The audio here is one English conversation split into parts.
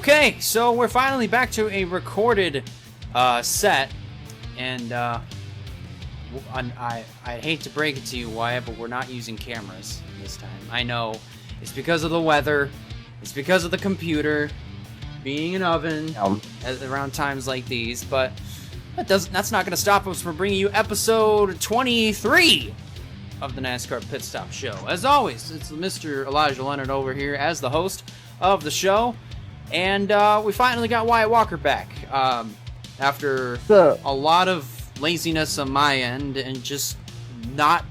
Okay, so we're finally back to a recorded set, and I hate to break it to you, Wyatt, but we're not using cameras this time. I know it's because of the weather, it's because of the computer being an oven around times like these, but that's not going to stop us from bringing you episode 23 of the NASCAR Pit Stop Show. As always, it's Mr. Elijah Leonard over here as the host of the show. And we finally got Wyatt Walker back after a lot of laziness on my end and just not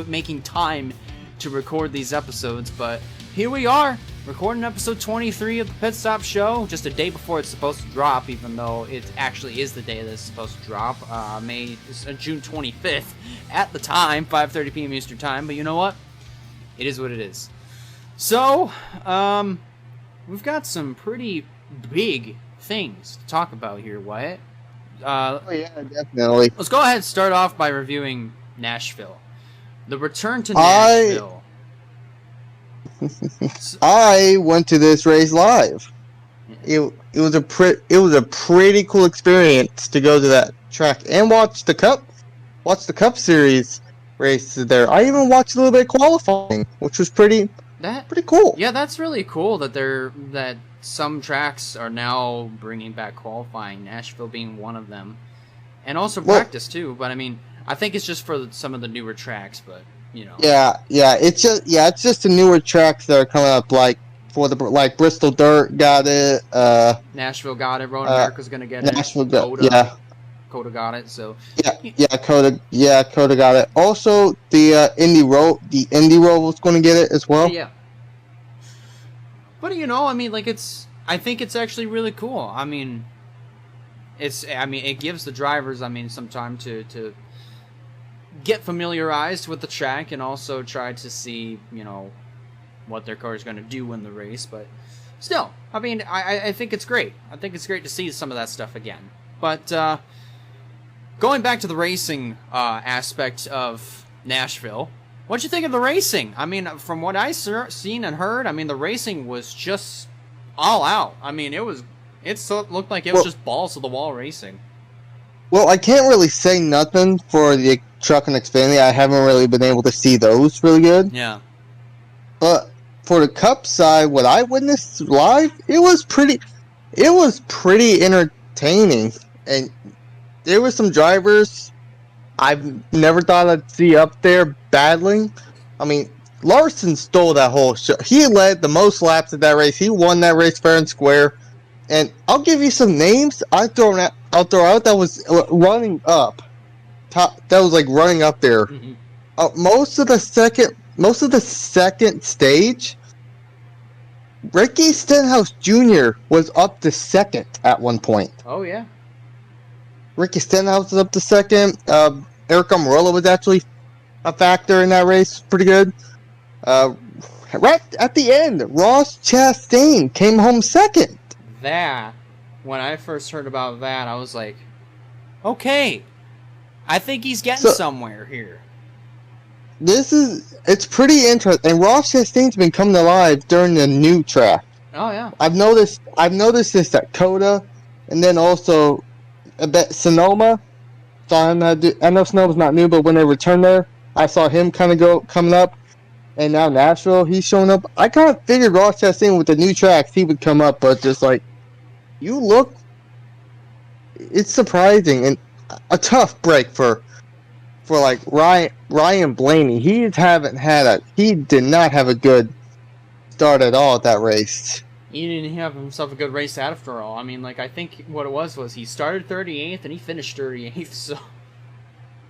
making time to record these episodes. But here we are, recording episode 23 of the Pit Stop Show, just a day before it's supposed to drop, even though it actually is the day that it's supposed to drop, June 25th at the time, 5:30 p.m. Eastern Time. But you know what? It is what it is. So, we've got some pretty big things to talk about here, Wyatt. Oh yeah, definitely. Let's go ahead and start off by reviewing Nashville. The return to Nashville. I went to this race live. It was a pretty cool experience to go to that track and watch the Cup Series races there. I even watched a little bit of qualifying, which was pretty cool. Yeah, that's really cool that some tracks are now bringing back qualifying, Nashville being one of them. And also practice too, but I mean, I think it's just for some of the newer tracks, but you know. Yeah, it's just the newer tracks that are coming up, like Bristol Dirt got it, Nashville got it, Road America's gonna get Nashville it. Coda got it, so Coda got it. Also, the Indy Road was going to get it as well. Yeah. But you know, I mean, I think it's actually really cool. I mean, it gives the drivers, some time to get familiarized with the track and also try to see, what their car is going to do in the race. But still, I think it's great. I think it's great to see some of that stuff again. But going back to the racing aspect of Nashville, what'd you think of the racing? I mean, from what I seen and heard, the racing was just all out. It looked like it was just balls to the wall racing. Well, I can't really say nothing for the Truck and Xfinity. I haven't really been able to see those really good. Yeah. But for the Cup side, what I witnessed live, it was pretty entertaining. And there were some drivers I've never thought I'd see up there battling. Larson stole that whole show. He led the most laps of that race. He won that race fair and square. And I'll give you some names I'll throw out that was running up. That was running up there. Mm-hmm. Most of the second stage, Ricky Stenhouse Jr. was up to second at one point. Oh yeah. Ricky Stenhouse was up to second. Eric Almirola was actually a factor in that race. Pretty good. Right at the end, Ross Chastain came home second. When I first heard about that, I was like, okay, I think he's getting somewhere here. It's pretty interesting. And Ross Chastain's been coming alive during the new track. Oh yeah. I've noticed this at Coda, and then also a bit Sonoma. I know Sonoma's not new, but when they returned there, I saw him coming up. And now Nashville, he's showing up. I kind of figured Ross Chastain with the new tracks, he would come up, but just it's surprising and a tough break for Ryan Blaney. He did not have a good start at all at that race. He didn't have himself a good race after all. I think what it was he started 38th and he finished 38th, so.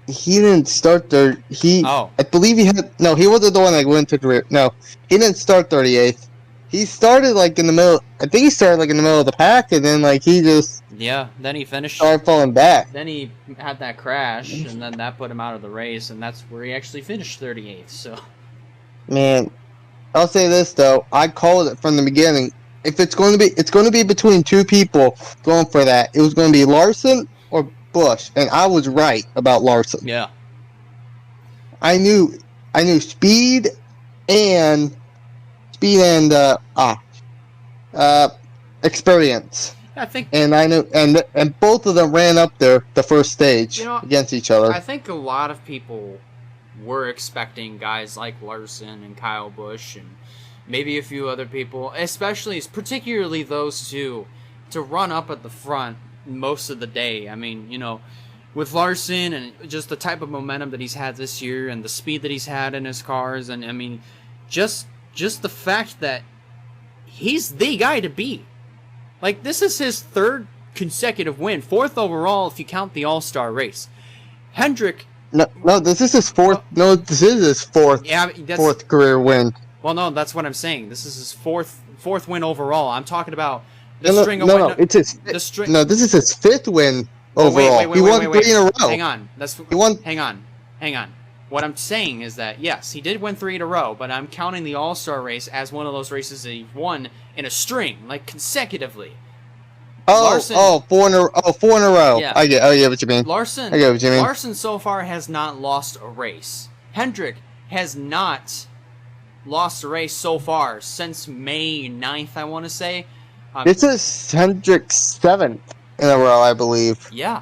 He didn't start there. I believe he wasn't the one that went to the rear. No, he didn't start 38th. He started in the middle. I think he started in the middle of the pack, and then he just. Yeah, then he finished. Started falling back. Then he had that crash, and then that put him out of the race, and that's where he actually finished 38th. So. Man, I'll say this though. I called it from the beginning. If it's going to be between two people going for that. It was going to be Larson or Busch, and I was right about Larson. Yeah. I knew speed and experience. I think, and I knew, and both of them ran up there the first stage against each other. I think a lot of people were expecting guys like Larson and Kyle Busch and maybe a few other people, particularly those two, to run up at the front most of the day. I mean, with Larson and just the type of momentum that he's had this year and the speed that he's had in his cars, and I mean, just the fact that he's the guy to beat. Like, this is his third consecutive win, fourth overall if you count the All-Star race. Hendrick... No, this is his fourth... No, this is his fourth career win. Well, no, that's what I'm saying. This is his fourth win overall. I'm talking about this is his fifth win overall. He won 3 in a row. Hang on. Hang on. What I'm saying is that, yes, he did win 3 in a row, but I'm counting the All-Star race as one of those races that he won in a string, like consecutively. Larson, 4 in a row. Yeah. I get what you mean. Larson so far has not lost a race. Hendrick has not lost a race so far since May 9th, I want to say. This is Hendrick's 7th in a row, I believe. Yeah.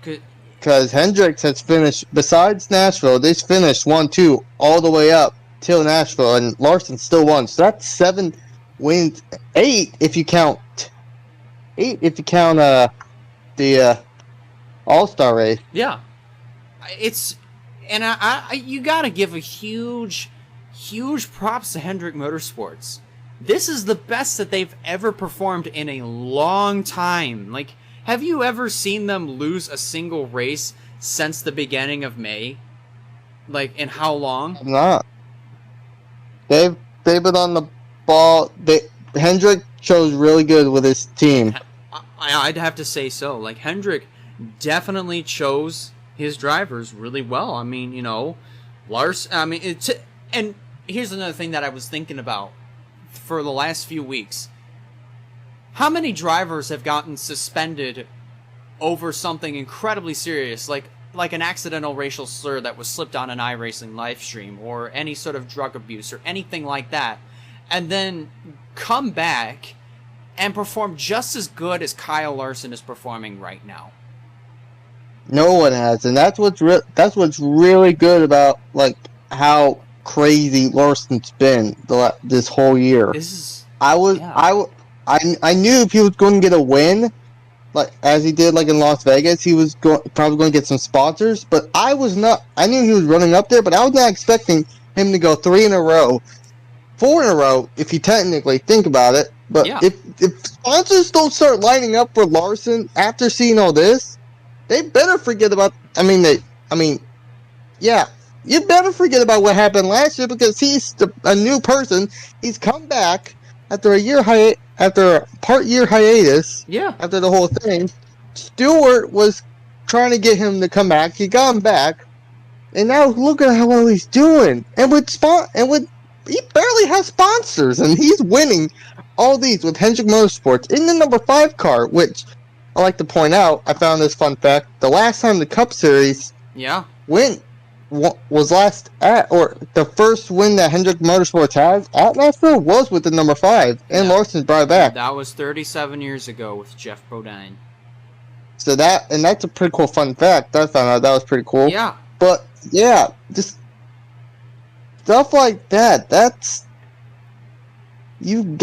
Because Hendricks has finished, besides Nashville, they finished 1-2 all the way up till Nashville, and Larson still won. So that's 7 wins, 8 if you count the All-Star race. Yeah, you gotta give a huge props to Hendrick Motorsports. This is the best that they've ever performed in a long time. Like, have you ever seen them lose a single race since the beginning of May? Like, in how long? I'm not. They've been on the ball. Hendrick chose really good with his team. I'd have to say so. Like, Hendrick definitely chose his drivers really well. I mean, Larson. I mean, and here's another thing that I was thinking about for the last few weeks. How many drivers have gotten suspended over something incredibly serious, like an accidental racial slur that was slipped on an iRacing live stream, or any sort of drug abuse, or anything like that, and then come back and perform just as good as Kyle Larson is performing right now? No one has, and that's what's really good about how crazy Larson's been this whole year. I knew if he was going to get a win, as he did in Las Vegas, he was probably going to get some sponsors. But I knew he was running up there, but I was not expecting him to go 3 in a row, 4 in a row, if you technically think about it. But if sponsors don't start lining up for Larson after seeing all this, they better forget about. You better forget about what happened last year, because he's a new person. He's come back after after a part-year hiatus. Yeah. After the whole thing, Stewart was trying to get him to come back. He got him back, and now look at how well he's doing. He barely has sponsors, and he's winning all these with Hendrick Motorsports in the number 5 car. Which I like to point out. I found this fun fact: the last time the Cup Series was the first win that Hendrick Motorsports has at Nashville was with the number 5, and Larson brought it back. That was 37 years ago with Jeff Bodine. So that's a pretty cool fun fact. I found out that was pretty cool. Yeah. But just stuff like that. You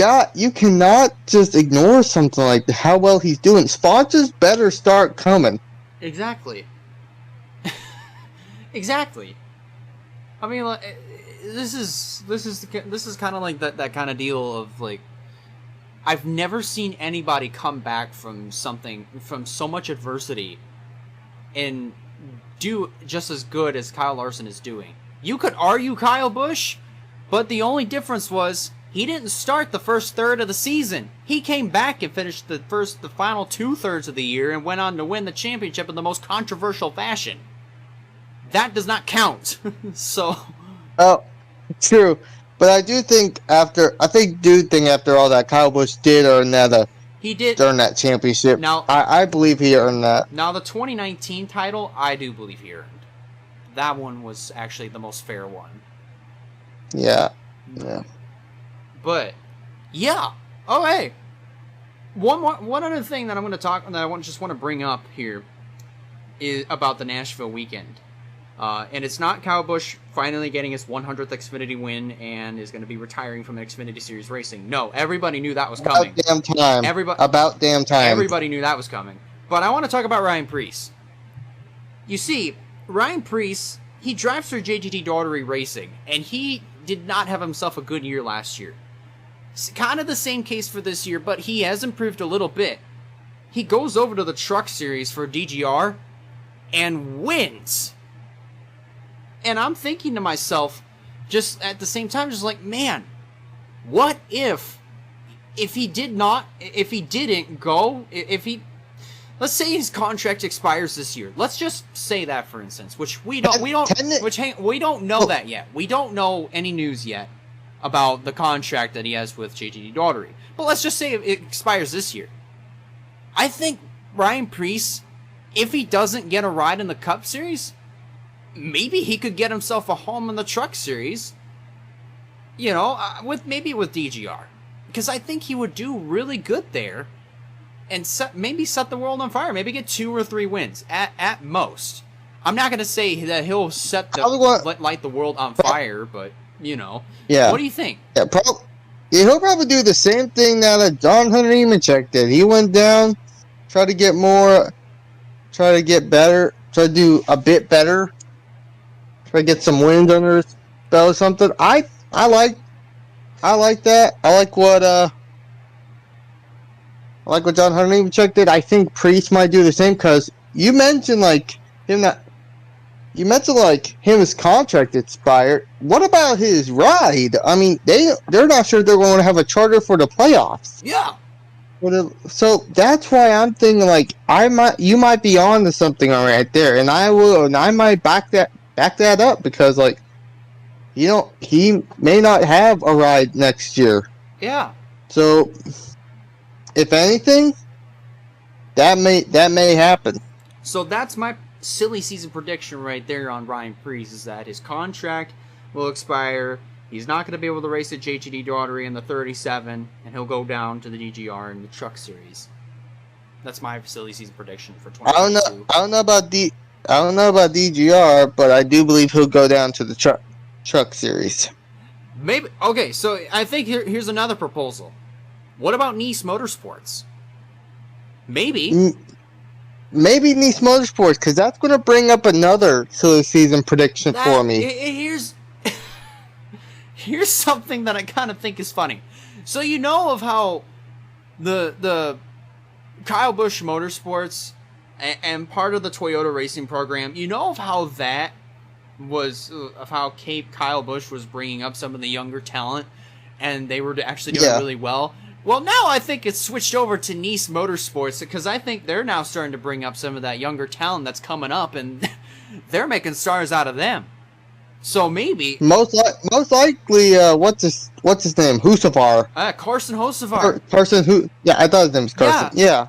cannot just ignore something like how well he's doing. Sponsors better start coming. Exactly. Exactly. I mean, this is kind of like that kind of deal of I've never seen anybody come back from so much adversity and do just as good as Kyle Larson is doing. You could argue Kyle Busch, but the only difference was he didn't start the first third of the season. He came back and finished the final 2/3 of the year and went on to win the championship in the most controversial fashion. That does not count. So. Oh, true. But I do think after all that, Kyle Busch did earn that. He did earn that championship. Now, I believe he earned that. Now, the 2019 title, I do believe he earned. That one was actually the most fair one. Yeah. But, yeah, Oh, hey. One other thing that I just want to bring up here is about the Nashville weekend. And it's not Kyle Busch finally getting his 100th Xfinity win and is going to be retiring from Xfinity Series racing. No, everybody knew that was coming. About damn time. Everybody knew that was coming. But I want to talk about Ryan Preece. You see, Ryan Preece, he drives for JGT Daughtery Racing, and he did not have himself a good year last year. It's kind of the same case for this year, but he has improved a little bit. He goes over to the Truck Series for DGR and wins. And I'm thinking to myself, just at the same time, just like, man, what if he didn't go, let's say his contract expires this year. Let's just say that, for instance, which we don't know that yet. We don't know any news yet about the contract that he has with JGT Daughtery. But let's just say it expires this year. I think Ryan Preece, if he doesn't get a ride in the Cup Series, maybe he could get himself a home in the Truck Series, with DGR. Because I think he would do really good there and set the world on fire. Maybe get 2 or 3 wins at most. I'm not going to say that he'll light the world on fire, but, Yeah. What do you think? Yeah, he'll probably do the same thing that John Hunter Nemechek did. He went down, tried to get better, try to do a bit better, try to get some wins under his belt or something. I like that. I like what John Hunter Nemechek did. I think Preece might do the same, because you mentioned his contract expired. What about his ride? I mean, they're not sure they're going to have a charter for the playoffs. Yeah. So that's why I'm thinking you might be on to something right there, and I might back that up, because he may not have a ride next year. Yeah. So if anything, that may happen. So that's my silly season prediction right there on Ryan Preece, is that his contract will expire. He's not going to be able to race at JGT Daughtery in the 37, and he'll go down to the DGR in the Truck Series. That's my silly season prediction for 2022. I don't know about DGR, but I do believe he'll go down to the Truck Series. Maybe. Okay, so I think here's another proposal. What about Nice Motorsports? Maybe Nice Motorsports, because that's going to bring up another silly season prediction for me. Here's something that I kind of think is funny. So of how the Kyle Busch Motorsports and part of the Toyota racing program, of how that was, of how Kyle Busch was bringing up some of the younger talent, and they were actually doing really well. Well, now I think it's switched over to Nice Motorsports, because I think they're now starting to bring up some of that younger talent that's coming up, and they're making stars out of them. So maybe most likely, what's his name? Hocevar. Carson Hocevar. I thought his name was Carson. Yeah.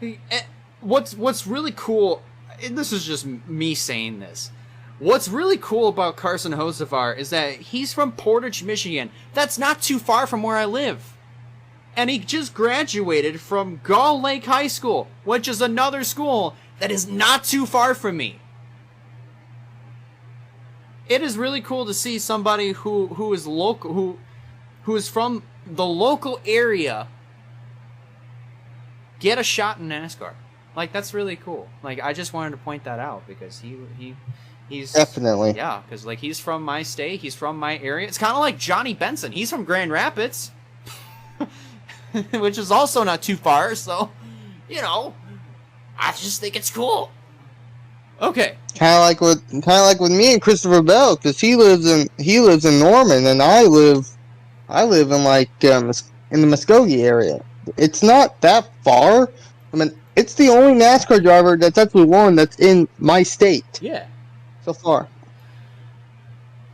What's really cool, and this is just me saying this. What's really cool about Carson Hocevar is that he's from Portage, Michigan. That's not too far from where I live. And he just graduated from Gull Lake High School, which is another school that is not too far from me. It is really cool to see somebody who is local, who is from the local area, get a shot in NASCAR. That's really cool. I just wanted to point that out, because he's definitely, because he's from my state, he's from my area. It's kind of like Johnny Benson. He's from Grand Rapids. Which is also not too far, so, I just think it's cool. Okay. Kind of like with me and Christopher Bell, because he lives in Norman, and I live in in the Muskogee area. It's not that far. I mean, it's the only NASCAR driver that's actually won that's in my state. Yeah. So far.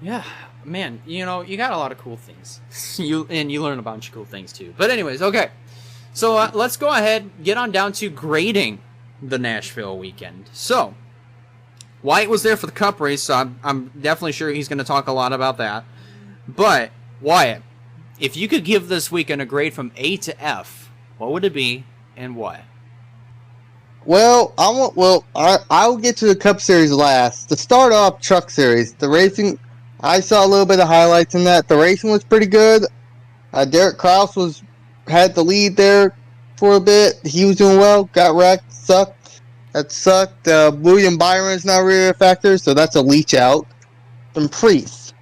Yeah. Man, you got a lot of cool things. You learn a bunch of cool things too. But anyways, okay. So let's go ahead, get on down to grading the Nashville weekend. So, Wyatt was there for the Cup race, so I'm definitely sure he's going to talk a lot about that. But, Wyatt, if you could give this weekend a grade from A to F, what would it be and why? Well, I'll get to the Cup Series last. To start off, Truck Series, the racing. I saw a little bit of highlights in that. The racing was pretty good. Derek Kraus had the lead there for a bit. He was doing well. Got wrecked. Sucked. That sucked. William Byron's not really a factor, so that's a leech out. And Priest.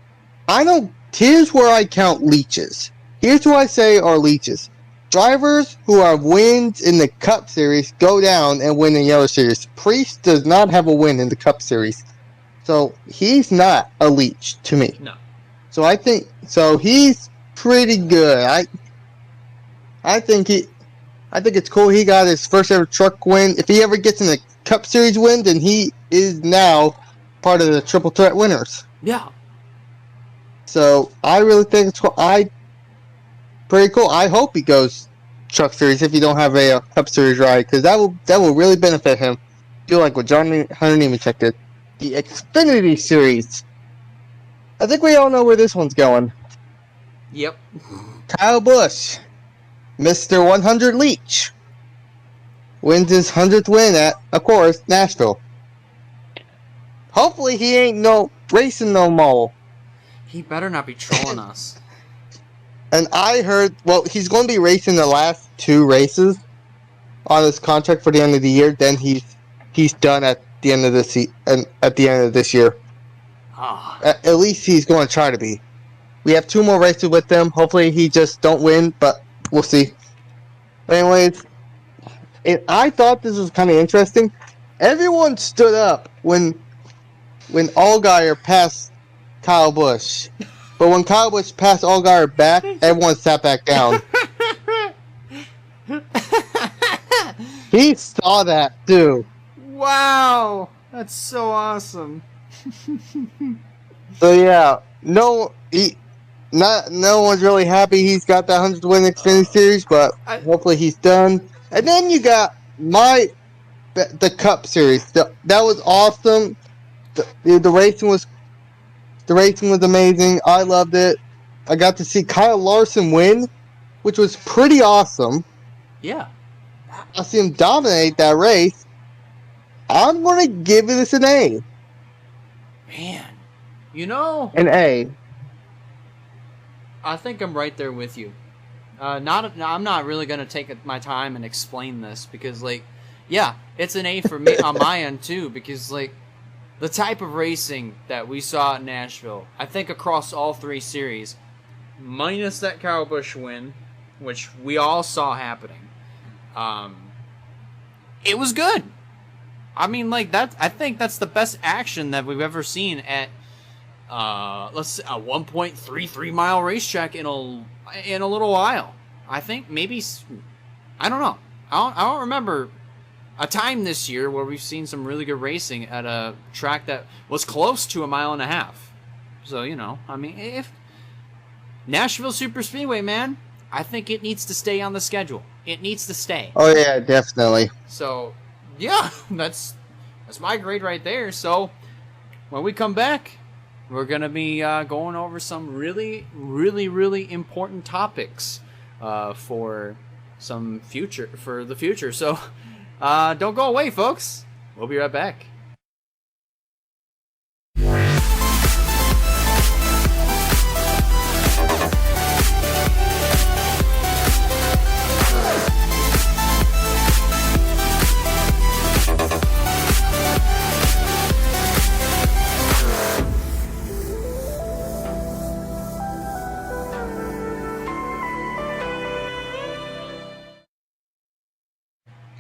Here's where I count leeches. Here's who I say are leeches. Drivers who have wins in the Cup Series go down and win in the other series. Priest does not have a win in the Cup Series. So he's not a leech to me. No. So I think he's pretty good. I think it's cool he got his first ever truck win. If he ever gets in the Cup Series win, then he is now part of the triple threat winners. Yeah. So I really think it's cool. Pretty cool. I hope he goes Truck Series if you don't have a Cup Series ride, because that will really benefit him. Do like what Hunter Nemechek did. The Xfinity Series. I think we all know where this one's going. Yep. Kyle Busch, Mr. 100 Leech, wins his 100th win at, of course, Nashville. Hopefully he ain't racing no more. He better not be trolling us. And I heard, he's going to be racing the last 2 races on his contract for the end of the year. Then he's done at the end of this year. Oh. At least he's going to try to be. We have 2 more races with them. Hopefully he just don't win, but we'll see. But anyways, I thought this was kind of interesting. Everyone stood up when Allgaier passed Kyle Busch. But when Kyle Busch passed Allgaier back, everyone sat back down. He saw that too. Wow, that's so awesome. So yeah, no one's really happy he's got that 100 win Xfinity Series, but hopefully he's done. And then you got the Cup Series. That was awesome. The racing was. The racing was amazing. I loved it. I got to see Kyle Larson win, which was pretty awesome. Yeah. I see him dominate that race. I'm going to give this an A. Man. An A. I think I'm right there with you. I'm not really going to take my time and explain this because, it's an A for me on my end, too, because, the type of racing that we saw at Nashville, I think across all 3 series, minus that Kyle Busch win, which we all saw happening, it was good. I mean, I think that's the best action that we've ever seen at, let's say, a 1.33 mile racetrack in a little while. I think maybe, I don't know. I don't remember a time this year where we've seen some really good racing at a track that was close to 1.5 miles. So, if Nashville Super Speedway, man, I think it needs to stay on the schedule. It needs to stay. Oh yeah, definitely. So, yeah, that's my grade right there. So, when we come back, we're going to be going over some really, really, really important topics for the future. So, don't go away, folks. We'll be right back.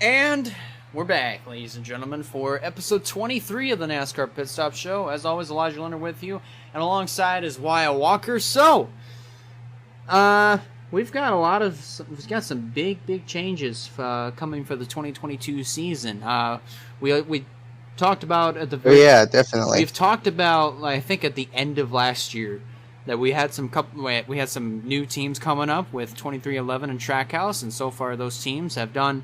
And we're back, ladies and gentlemen, for episode 23 of the NASCAR Pit Stop Show. As always, Elijah Leonard with you, and alongside is Wyatt Walker. So, we've got some big changes coming for the 2022 season. We talked about at the very definitely. We've talked about, I think, at the end of last year that we had some new teams coming up with 2311 and Trackhouse, and so far those teams have done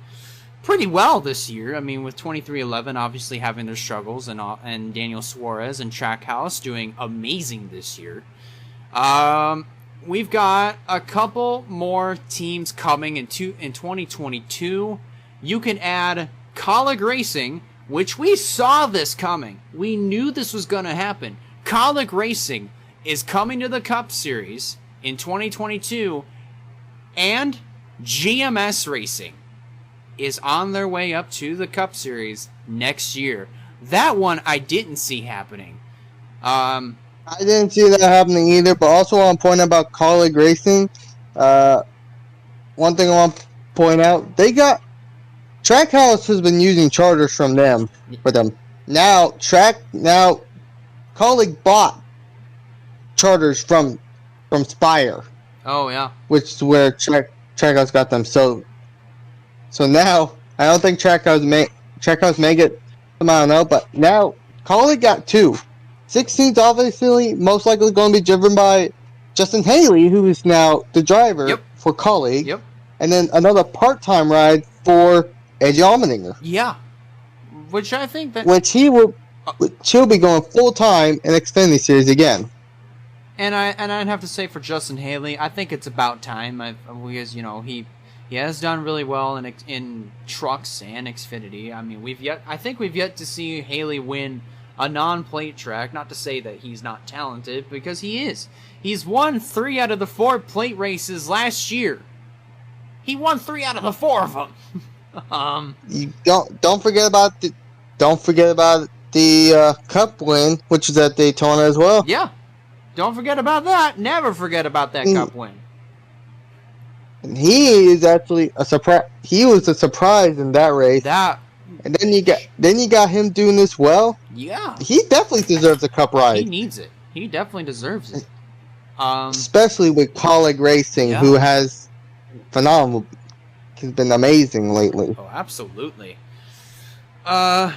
pretty well this year. I mean, with 2311 obviously having their struggles, and Daniel Suarez and Trackhouse doing amazing this year. we've got a couple more teams coming in 2022. You can add Colleague Racing, which we saw this coming. We knew this was going to happen. Colleague Racing is coming to the Cup Series in 2022, and GMS Racing is on their way up to the Cup Series next year. That one I didn't see happening. I didn't see that happening either, but also on point about Colleague Racing, one thing I want to point out, Trackhouse has been using charters from them for them. Now Colleague bought charters from Spire. Oh yeah. Which is where Trackhouse got them. So now I don't think Trackhouse may get them, I don't know, but now Colleague got 2. 16's obviously most likely going to be driven by Justin Haley, who is now the driver for Colleague. Yep. And then another part-time ride for Eddie Allmendinger. Yeah. Which I think that... he'll be going full-time in Xfinity Series again. And I'd have to say for Justin Haley, I think it's about time. Because, he has done really well in trucks and Xfinity. I mean, I think we've yet to see Haley win a non-plate track. Not to say that he's not talented, because he is. He's won 3 out of the 4 plate races last year. He won 3 out of the 4 of them. You don't forget about the Cup win, which is at Daytona as well. Yeah, don't forget about that. Never forget about that Cup win. And he is actually a surprise. He was a surprise in that race. And then you got him doing this well. Yeah, he definitely deserves a Cup ride. He needs it. He definitely deserves it. Especially with Colleague Racing, who has phenomenal. He's been amazing lately. Oh, absolutely. As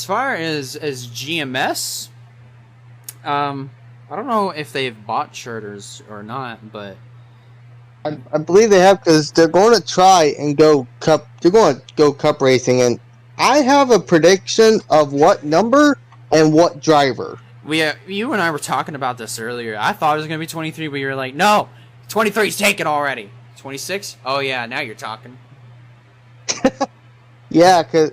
far as GMS, I don't know if they've bought charters or not, but I believe they have, because they're going to try and go Cup. They're going to go Cup racing, and I have a prediction of what number and what driver. You and I were talking about this earlier. I thought it was going to be 23, but you were like, no, 23's taken already. 26? Oh yeah, now you're talking. Yeah, cause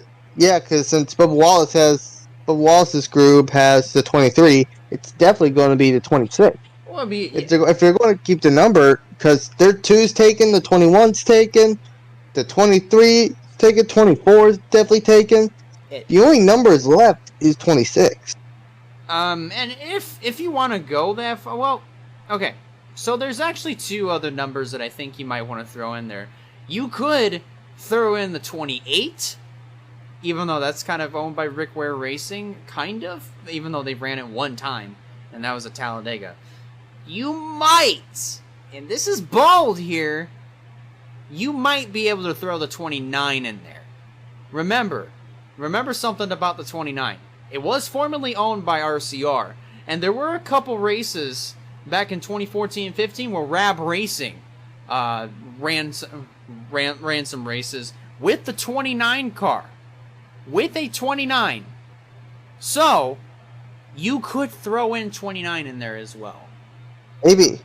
since Bubba Wallace's group has the 23, it's definitely going to be the 26. Well, if they're going to keep the number, because their 2's taken, the 21's taken, the 23 taken, 24 is definitely taken. The only numbers left is 26. And if you want to go that far, well, okay. So there's actually 2 other numbers that I think you might want to throw in there. You could throw in the 28, even though that's kind of owned by Rick Ware Racing, kind of, even though they ran it one time, and that was at Talladega. You might, and this is bold here, you might be able to throw the 29 in there. Remember something about the 29. It was formerly owned by RCR, and there were a couple races back in 2014 and 15 where Rab Racing ran some races with the 29 car. With a 29. So, you could throw in 29 in there as well. Maybe.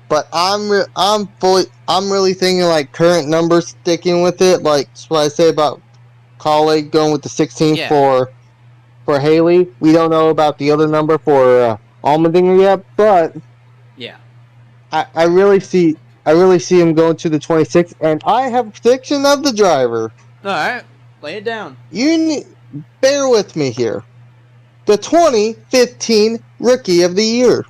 But I'm really thinking like current numbers, sticking with it. Like what I say about Colleague going with the 16 for Haley. We don't know about the other number for Allmendinger yet, but I really see him going to the 26, and I have a prediction of the driver. All right, lay it down. Bear with me here. The 2015 Rookie of the Year.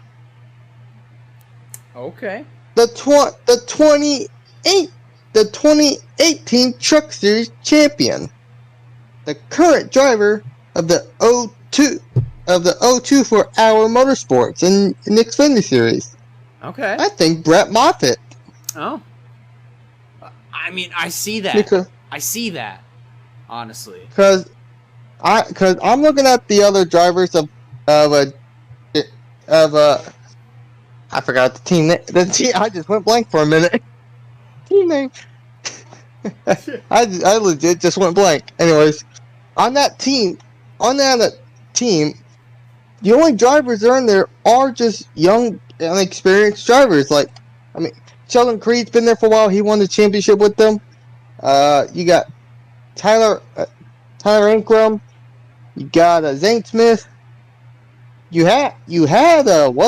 Okay. The 2018 Truck Series champion. The current driver of the 02 for Our Motorsports in the Xfinity Series. Okay. I think Brett Moffitt. Oh. I mean, I see that. Honestly. Because I'm looking at the other drivers of I forgot the team name. I just went blank for a minute. Team name. I legit just went blank. Anyways, on that team, the only drivers that are in there are just young, inexperienced drivers. Like, I mean, Sheldon Creed's been there for a while. He won the championship with them. You got Tyler Ankrum. You got Zane Smith. You had Rafael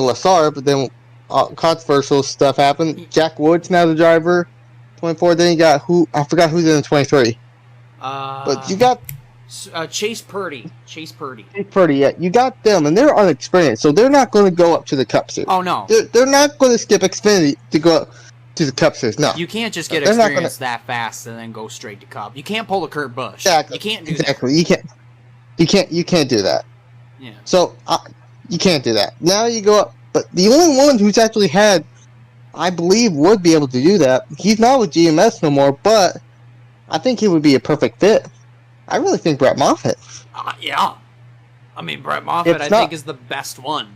Lasar, but then controversial stuff happened. Jack Wood's now the driver, 24. Then you got I forgot who's in the 23. But you got Chase Purdy. Chase Purdy, yeah. You got them, and they're unexperienced, so they're not going to go up to the Cup Series. Oh no, they're not going to skip Xfinity to go up to the Cup Series. No, you can't just get experience that fast and then go straight to Cup. You can't pull a Kurt Busch. Exactly. You can't do exactly. that. You can't do that. Yeah. So you can't do that. Now you go up, but the only one who's actually had, I believe, would be able to do that. He's not with GMS no more, but I think he would be a perfect fit. I really think Brett Moffitt. Yeah. I mean, Brett Moffitt, I think, is the best one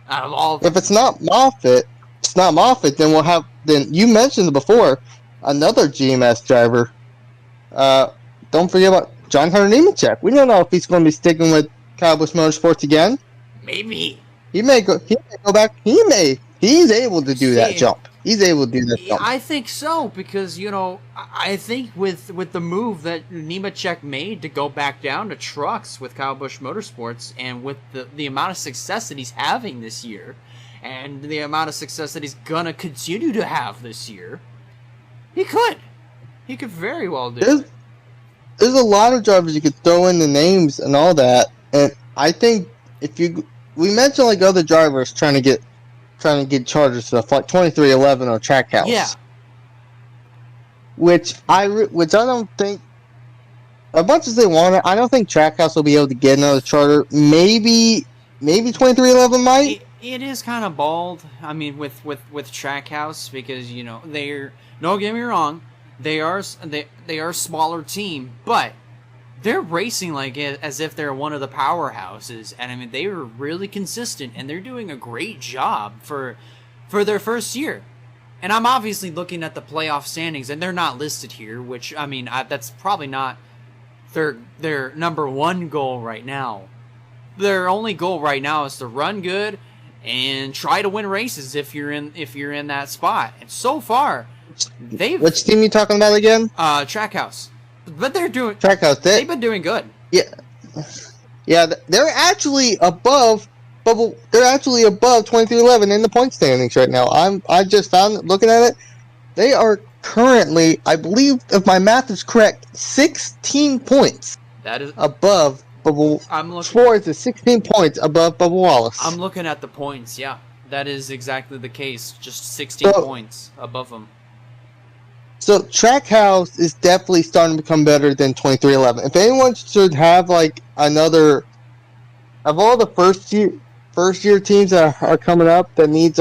out of all of them. If it's not Moffitt, then we'll have. Then you mentioned it before, another GMS driver. Don't forget about John Hunter Nemechek. We don't know if he's going to be sticking with Kyle Busch Motorsports again. Maybe. He may go back. He's able to do that jump. He's able to do that jump. I think so, because, I think with the move that Nemechek made to go back down to trucks with Kyle Busch Motorsports, and with the amount of success that he's having this year, and the amount of success that he's going to continue to have this year, he could very well do it. There's a lot of drivers you could throw in the names and all that, and I think we mentioned like other drivers trying to get charter stuff like 2311 or Trackhouse. Yeah. Which I don't think, as much as they want it, I don't think Trackhouse will be able to get another charter. Maybe 2311 might. It is kind of bald. I mean, with Trackhouse, because they're, don't get me wrong, they are a smaller team, but they're racing like it as if they're one of the powerhouses, and I mean they were really consistent, and they're doing a great job for their first year. And I'm obviously looking at the playoff standings, and they're not listed here, which I mean that's probably not their number one goal right now. Their only goal right now is to run good and try to win races if you're in that spot. And so far, which team you talking about again? Trackhouse. But they're doing Trackhouse. They've been doing good. Yeah. They're actually above bubble. They're actually above 2311 in the point standings right now. I just found it, looking at it. They are currently, I believe, if my math is correct, 16 points. That is above Bubble. Schwartz is 16 points above Bubba Wallace. I'm looking at the points. Yeah, that is exactly the case. Just 16 points above them. So Trackhouse is definitely starting to become better than 2311. If anyone should have like another, of all the first year teams that are coming up that needs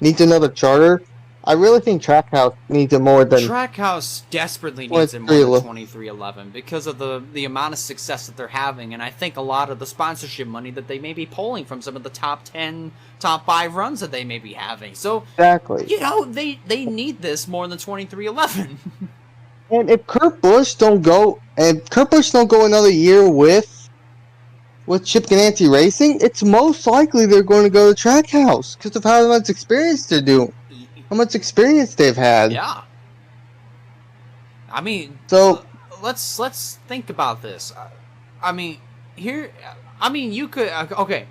needs another charter, I really think Trackhouse needs it more than Trackhouse desperately needs it more than 2311 because of the amount of success that they're having, and I think a lot of the sponsorship money that they may be pulling from some of the top 10, top 5 runs that they may be having. So exactly, they need this more than 2311. And if Kurt Busch don't go another year with Chip Ganassi Racing, it's most likely they're going to go to Trackhouse because of how much experience they're doing. How much experience they've had. Yeah. I mean, so let's think about this. You could okay.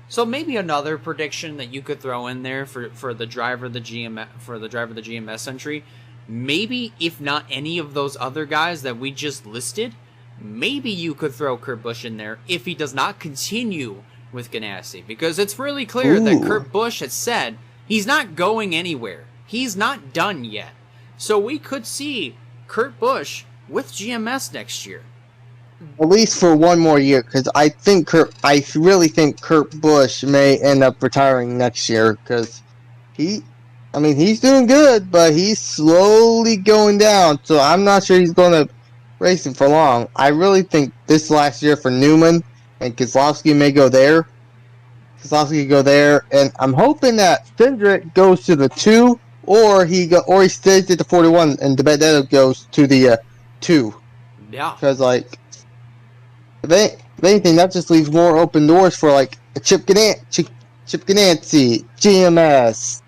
So maybe another prediction that you could throw in there for the driver of the GMS entry. Maybe if not any of those other guys that we just listed, maybe you could throw Kurt Busch in there if he does not continue with Ganassi, because it's really clear that Kurt Busch has said he's not going anywhere. He's not done yet. So we could see Kurt Busch with GMS next year. At least for one more year, because I really think Kurt Busch may end up retiring next year, because he's doing good, but he's slowly going down, so I'm not sure he's going to race him for long. I really think this last year for Newman, and Keselowski may go there. And I'm hoping that Hendrick goes to the 2, or he stays at the 41, and DiBenedetto goes to the 2. Yeah. Because If anything, that just leaves more open doors for like a Chip Ganassi, GMS,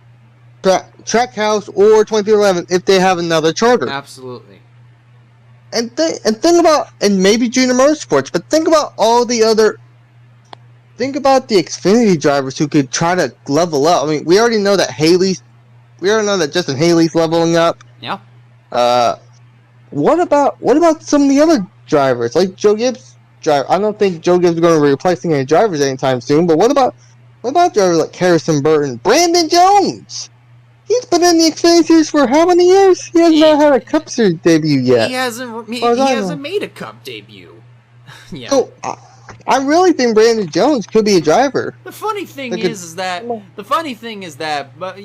Trackhouse, or 2311 if they have another charter. Absolutely. And think about, and maybe Junior Motorsports, but think about all the other. Think about the Xfinity drivers who could try to level up. I mean, we already know that Justin Haley's leveling up. Yeah. What about some of the other drivers like Joe Gibbs? I don't think Joe Gibbs is going to be replacing any drivers anytime soon. But what about drivers like Harrison Burton, Brandon Jones? He's been in the Xfinity Series for how many years? He has not had a Cup Series debut yet. He hasn't made a Cup debut. Yeah. So, I really think Brandon Jones could be a driver. The funny thing is that but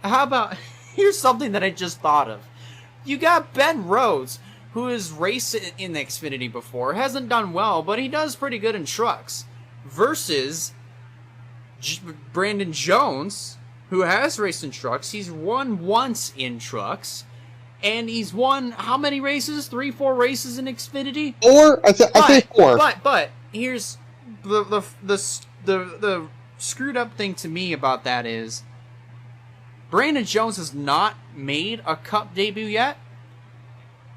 how about here's something that I just thought of. You got Ben Rhodes, who has raced in the Xfinity before, hasn't done well, but he does pretty good in trucks, versus Brandon Jones, who has raced in trucks. He's won once in trucks, and he's won how many races? 3-4 races in Xfinity? 4? I think 4. But here's the screwed up thing to me about that is Brandon Jones has not made a Cup debut yet.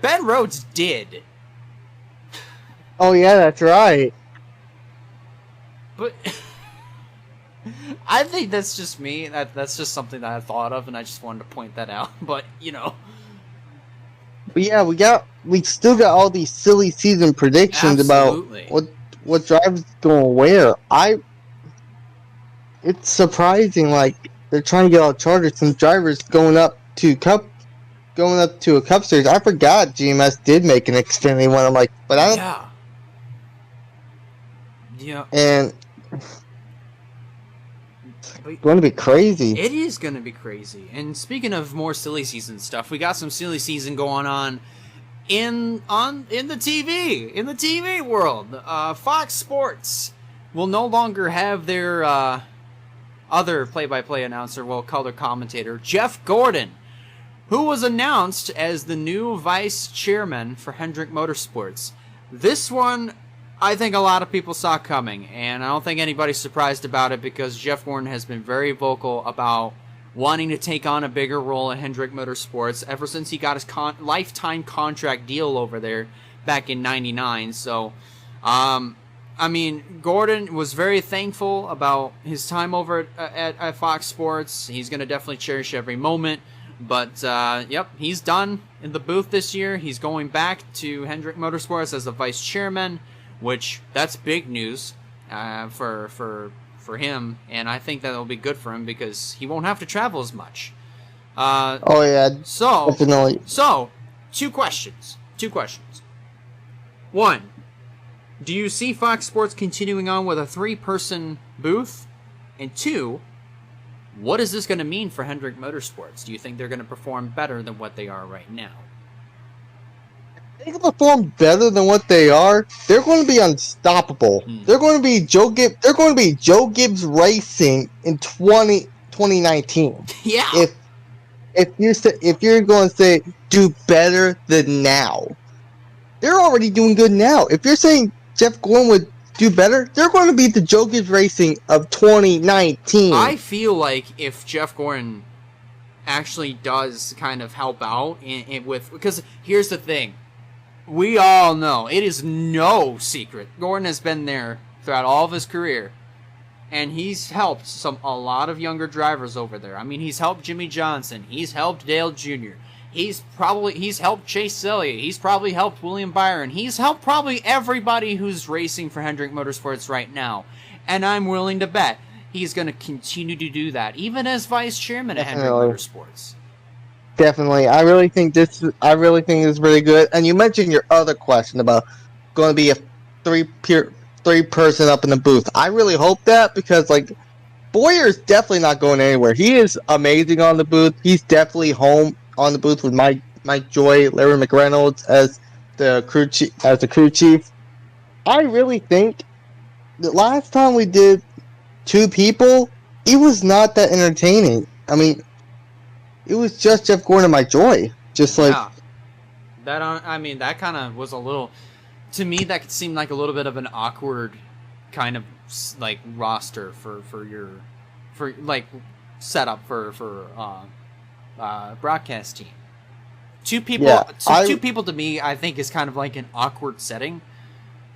Ben Rhodes did. Oh yeah, that's right. But I think that's just me. That's just something that I thought of, and I just wanted to point that out. But But yeah, we still got all these silly season predictions Absolutely. About what drivers going where. It's surprising, like they're trying to get all charters. Some drivers going up to a Cup Series. I forgot GMS did make an Xfinity one. I'm like, but I don't. Yeah. And it's going to be crazy. It is going to be crazy. And speaking of more silly season stuff, we got some silly season going on in the TV world. Fox Sports will no longer have their other play-by-play announcer, color commentator, Jeff Gordon, who was announced as the new vice chairman for Hendrick Motorsports. This one, I think a lot of people saw coming, and I don't think anybody's surprised about it because Jeff Gordon has been very vocal about wanting to take on a bigger role at Hendrick Motorsports ever since he got his lifetime contract deal over there back in '99. So, Gordon was very thankful about his time over at Fox Sports. He's going to definitely cherish every moment. But, he's done in the booth this year. He's going back to Hendrick Motorsports as the vice chairman, which that's big news for him. And I think that'll be good for him because he won't have to travel as much. Oh, yeah. Definitely. So, two questions. One, do you see Fox Sports continuing on with a 3-person booth? And 2, what is this going to mean for Hendrick Motorsports? Do you think they're going to perform better than what they are right now? They can perform better than what they are. They're going to be unstoppable. They're going to be Joe Gibbs Racing in 2019. Yeah. If you're going to say do better than now, they're already doing good now. If you're saying Jeff Gordon would do better, they're going to be the Joe Gibbs Racing of 2019. I feel like if Jeff Gordon actually does kind of help out because here's the thing. We all know, it is no secret, Gordon has been there throughout all of his career, and he's helped a lot of younger drivers over there. I mean, he's helped Jimmy Johnson, he's helped Dale Jr., he's helped Chase Elliott, he's probably helped William Byron, he's helped probably everybody who's racing for Hendrick Motorsports right now, and I'm willing to bet he's going to continue to do that, even as vice chairman of Hendrick Motorsports. Definitely. I really think this is really good. And you mentioned your other question about going to be a three-person up in the booth. I really hope that because, Boyer's definitely not going anywhere. He is amazing on the booth. He's definitely home on the booth with Mike Joy, Larry McReynolds as the crew chief. I really think the last time we did 2 people, it was not that entertaining. I mean, it was just Jeff Gordon and Mike Joy. Just like... Yeah. That kind of was a little... to me, that could seem like a little bit of an awkward kind of like roster for like setup for broadcast team. Two people, two people to me, I think is kind of like an awkward setting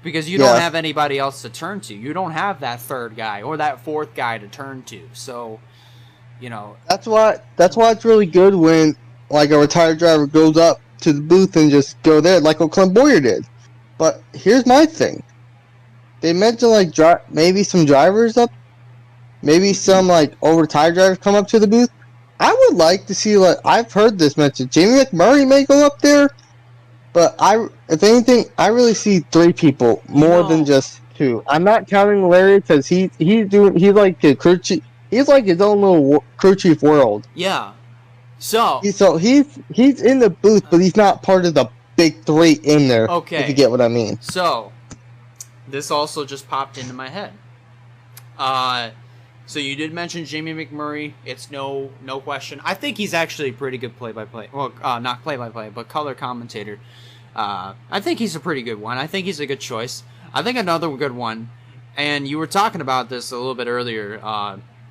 because you don't have anybody else to turn to. You don't have that third guy or that fourth guy to turn to. So, you know, that's why it's really good when like a retired driver goes up to the booth and just go there like what Clint Boyer did. But here's my thing. They mentioned like maybe some drivers up, maybe some like retired drivers come up to the booth. I would like to see, like, I've heard this mentioned. Jamie McMurray may go up there, but if anything, I really see 3 people more than just 2. I'm not counting Larry because he's like the crew chief. He's like his own little crew chief world. Yeah. So he's in the booth, but he's not part of the big 3 in there. Okay. If you get what I mean. So this also just popped into my head. So you did mention Jamie McMurray. It's no question. I think he's actually a pretty good play-by-play. Well, not play-by-play, but color commentator. I think he's a pretty good one. I think he's a good choice. I think another good one, and you were talking about this a little bit earlier,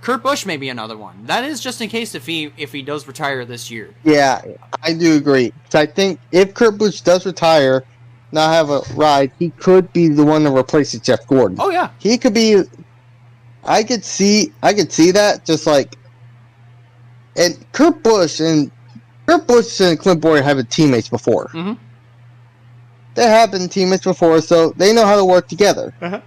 Kurt Busch may be another one. That is just in case if he does retire this year. Yeah, I do agree. So I think if Kurt Busch does retire, not have a ride, he could be the one that replaces Jeff Gordon. Oh, yeah. He could be... I could see that just like, and Kurt Busch and Clint Boyer have been teammates before. Mm-hmm. They have been teammates before, so they know how to work together. Uh-huh.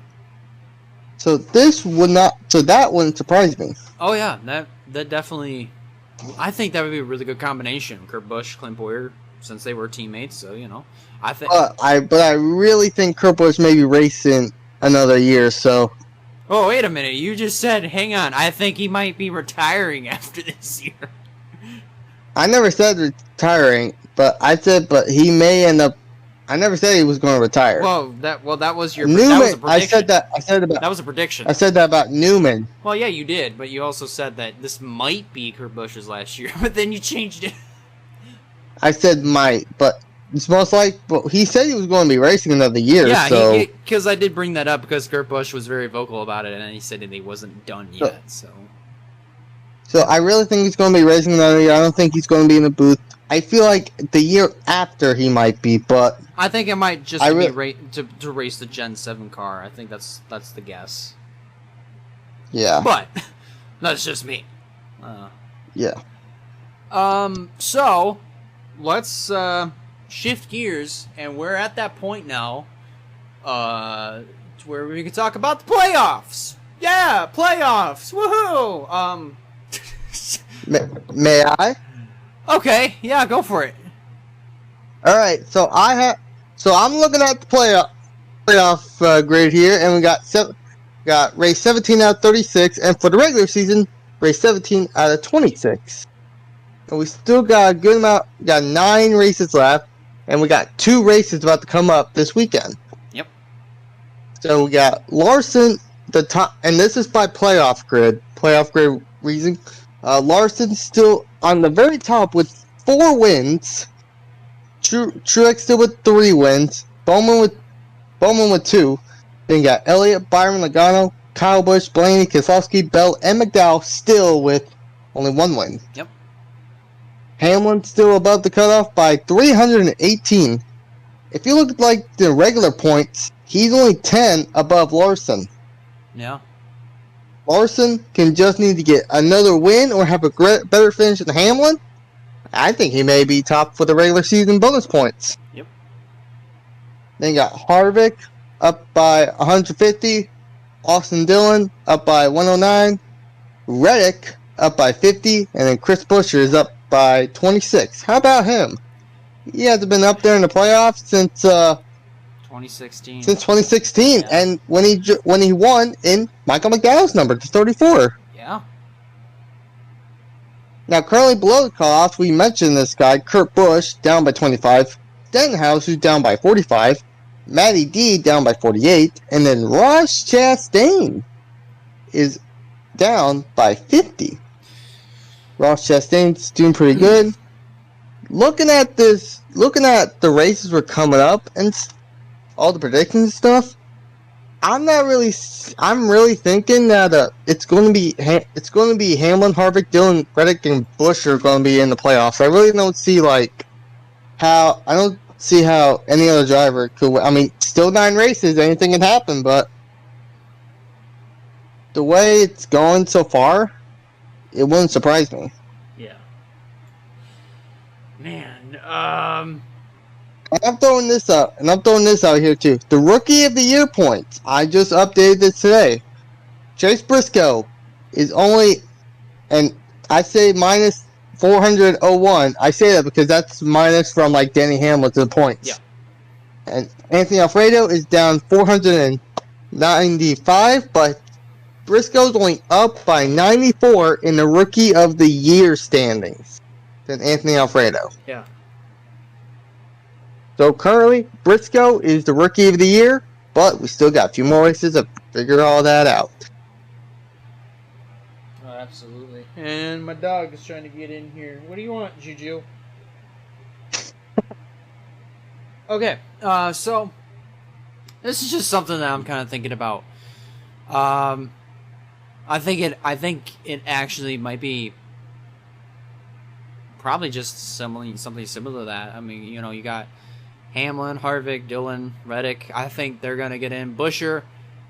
So that wouldn't surprise me. Oh yeah, that definitely. I think that would be a really good combination. Kurt Busch, Clint Boyer, since they were teammates. So you know, I think. But I really think Kurt Busch may be racing another year. So. Oh, wait a minute. You just said, hang on, I think he might be retiring after this year. I never said retiring, but he may end up... I never said he was going to retire. Well, that was your... Newman, that was a prediction. I said about... That was a prediction. I said that about Newman. Well, yeah, you did, but you also said that this might be Kurt Busch's last year, but then you changed it. I said might, but... It's most like, well, he said he was going to be racing another year. Yeah, so because I did bring that up because Kurt Busch was very vocal about it, and he said that he wasn't done yet. So I really think he's going to be racing another year. I don't think he's going to be in the booth. I feel like the year after he might be, but I think it might just be to race the Gen 7 car. I think that's the guess. Yeah, but that's just me. Yeah. So let's shift gears, and we're at that point now where we can talk about the playoffs. Yeah, playoffs. Woohoo! May I? Okay, yeah, go for it. All right, so I'm looking at the playoff grid here, and we got race 17 out of 36, and for the regular season, race 17 out of 26. And we still got a good amount. We got 9 races left. And we got 2 races about to come up this weekend. Yep. So we got Larson, the top, and this is by playoff grid reason. Larson's still on the very top with 4 wins. Truex still with 3 wins. Bowman with 2. Then you got Elliott, Byron, Logano, Kyle Busch, Blaney, Keselowski, Bell, and McDowell still with only 1 win. Yep. Hamlin still above the cutoff by 318. If you look at like the regular points, he's only 10 above Larson. Yeah. Larson can just need to get another win or have a better finish than Hamlin. I think he may be top for the regular season bonus points. Yep. Then you got Harvick up by 150. Austin Dillon up by 109. Reddick up by 50. And then Chris Buescher is up by 26. How about him? He hasn't been up there in the playoffs since 2016. Since 2016, yeah. And when he won in Michael McDowell's number, to 34. Yeah. Now, currently below the cutoff, we mentioned this guy, Kurt Busch, down by 25. Stenhouse, who's down by 45. Matty D, down by 48. And then Ross Chastain is down by 50. Ross Chastain's doing pretty good. Looking at the races we're coming up, and all the predictions and stuff, I'm really thinking that it's going to be Hamlin, Harvick, Dillon, Reddick, and Busch are going to be in the playoffs. I really don't see how any other driver could win. I mean, still 9 races, anything can happen, but the way it's going so far, it wouldn't surprise me. Yeah. Man, And I'm throwing this out here too. The Rookie of the Year points. I just updated this today. Chase Briscoe is only, and I say minus 401. I say that because that's minus from Danny Hamilton's points. Yeah. And Anthony Alfredo is down 495, but Briscoe's only up by 94 in the Rookie of the Year standings than Anthony Alfredo. Yeah. So currently, Briscoe is the Rookie of the Year, but we still got a few more races to figure all that out. Oh, absolutely. And my dog is trying to get in here. What do you want, Juju? Okay, so this is just something that I'm kind of thinking about. I think it actually might be probably just something similar to that. I mean, you got Hamlin, Harvick, Dillon, Reddick. I think they're gonna get in. Buescher.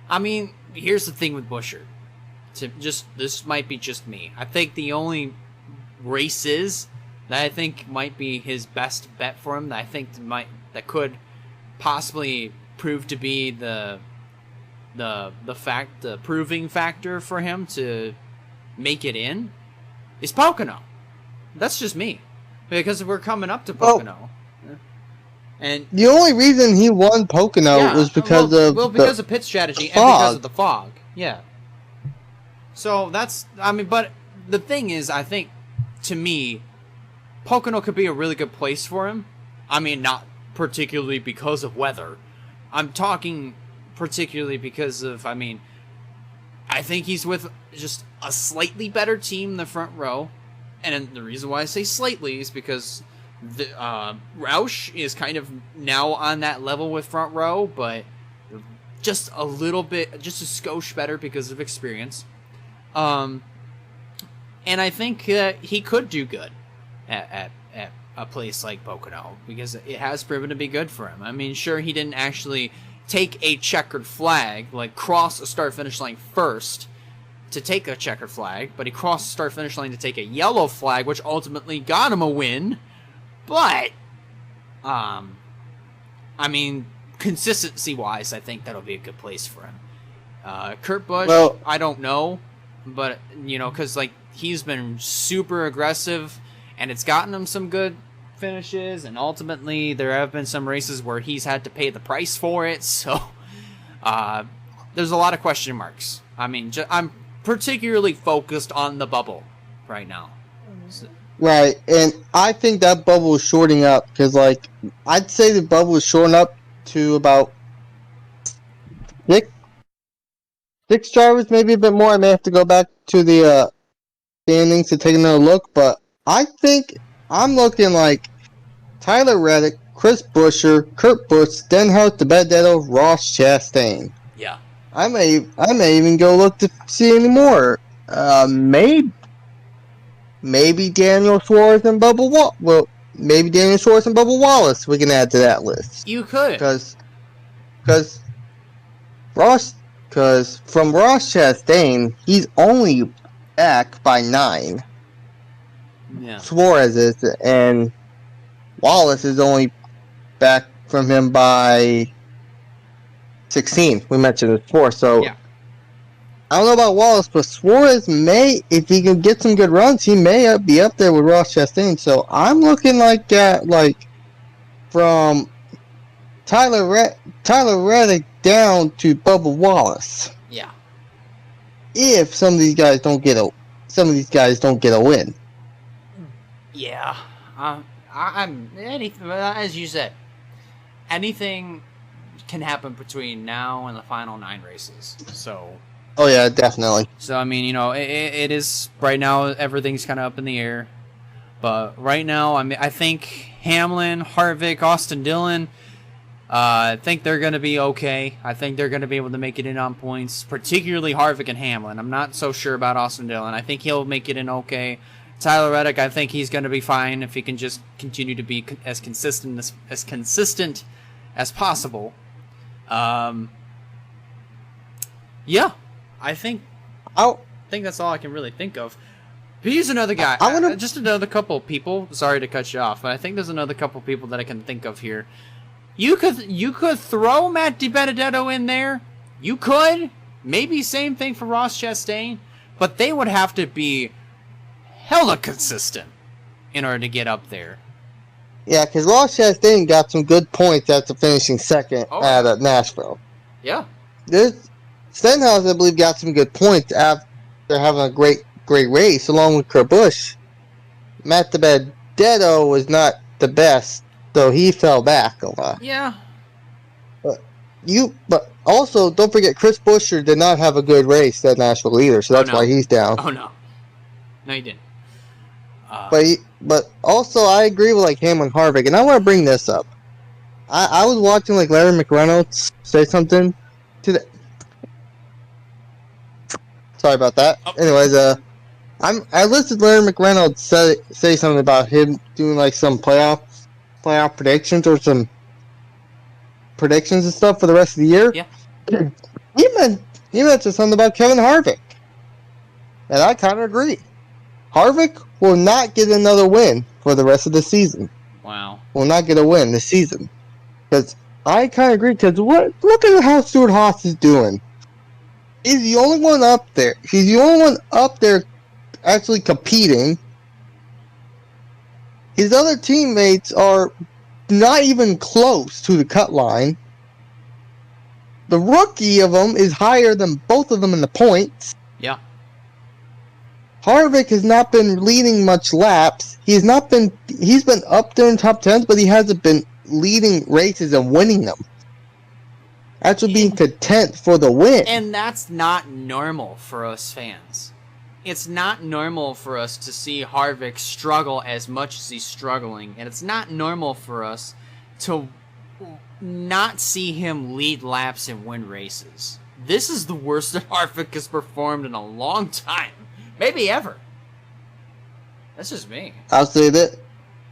I mean, here's the thing with Buescher. This might be just me. I think the only races that I think might be his best bet for him, that could possibly prove to be the proving factor for him to make it in, is Pocono. That's just me, because we're coming up to Pocono. And the only reason he won Pocono was because of pit strategy and because of the fog. Yeah. So but the thing is, I think, to me, Pocono could be a really good place for him. I mean, not particularly because of weather. I'm talking particularly because of, I think he's with just a slightly better team in the front row. And the reason why I say slightly is because Roush is kind of now on that level with front row, but just a little bit, just a skosh better because of experience. And I think he could do good at a place like Pocono, because it has proven to be good for him. I mean, sure, he didn't actually take a checkered flag, cross a start-finish line first to take a checkered flag, but he crossed the start-finish line to take a yellow flag, which ultimately got him a win. But, consistency-wise, I think that'll be a good place for him. Kurt Busch, well, I don't know, but, because, he's been super aggressive, and it's gotten him some good finishes, and ultimately there have been some races where he's had to pay the price for it, so there's a lot of question marks. I'm particularly focused on the bubble right now. Right, and I think that bubble is shorting up, because, I'd say the bubble is shorting up to about six drivers, maybe a bit more. I may have to go back to the standings to take another look, but I think I'm looking like Tyler Reddick, Chris Buescher, Kurt Busch, Stenhouse, DeBenedetto, Ross Chastain. Yeah. I may even go look to see any more. Maybe Daniel Suarez and Bubba Wallace. Well, maybe Daniel Suarez and Bubba Wallace we can add to that list. You could. Because from Ross Chastain, he's only back by 9. Yeah. Suarez is, and Wallace is only back from him by 16. We mentioned it before, so yeah. I don't know about Wallace, but Suarez may, if he can get some good runs, he may be up there with Ross Chastain. So I'm looking from Tyler Reddick down to Bubba Wallace. Yeah. If some of these guys don't get a win. Yeah. I'm anything, as you said, anything can happen between now and the final 9 races. So. Oh yeah, definitely. So it is right now. Everything's kind of up in the air, but right now, I think Hamlin, Harvick, Austin Dillon, I think they're going to be okay. I think they're going to be able to make it in on points, particularly Harvick and Hamlin. I'm not so sure about Austin Dillon. I think he'll make it in okay. Tyler Reddick, I think he's going to be fine if he can just continue to be as consistent as possible. Yeah, I think that's all I can really think of. But here's another guy. Just another couple of people. Sorry to cut you off, but I think there's another couple of people that I can think of here. You could throw Matt DiBenedetto in there. You could. Maybe same thing for Ross Chastain. But they would have to be hella consistent in order to get up there. Yeah, because Ross Chastain got some good points after finishing second at Nashville. Yeah. Stenhouse, I believe, got some good points after having a great race, along with Kurt Busch. Matt DiBenedetto was not the best, so he fell back a lot. Yeah. But also, don't forget, Chris Buescher did not have a good race at Nashville either, so that's why he's down. Oh, no. No, he didn't. But also, I agree with Hamlin Harvick, and I want to bring this up. I was watching Larry McReynolds say something to Sorry about that. Oh. Anyways, I listened to Larry McReynolds say something about him doing some playoff predictions or some predictions and stuff for the rest of the year. Yeah. He mentioned something about Kevin Harvick, and I kind of agree. Harvick will not get another win for the rest of the season. Wow. Will not get a win this season. Because I kind of agree, because look at how Stewart Haas is doing. He's the only one up there. He's the only one up there actually competing. His other teammates are not even close to the cut line. The rookie of them is higher than both of them in the points. Yeah. Harvick has not been leading much laps. He's been up there in top 10s, but he hasn't been leading races and winning them. Actually being content for the win. And that's not normal for us fans. It's not normal for us to see Harvick struggle as much as he's struggling. And it's not normal for us to not see him lead laps and win races. This is the worst that Harvick has performed in a long time. Maybe ever. That's just me. I'll say that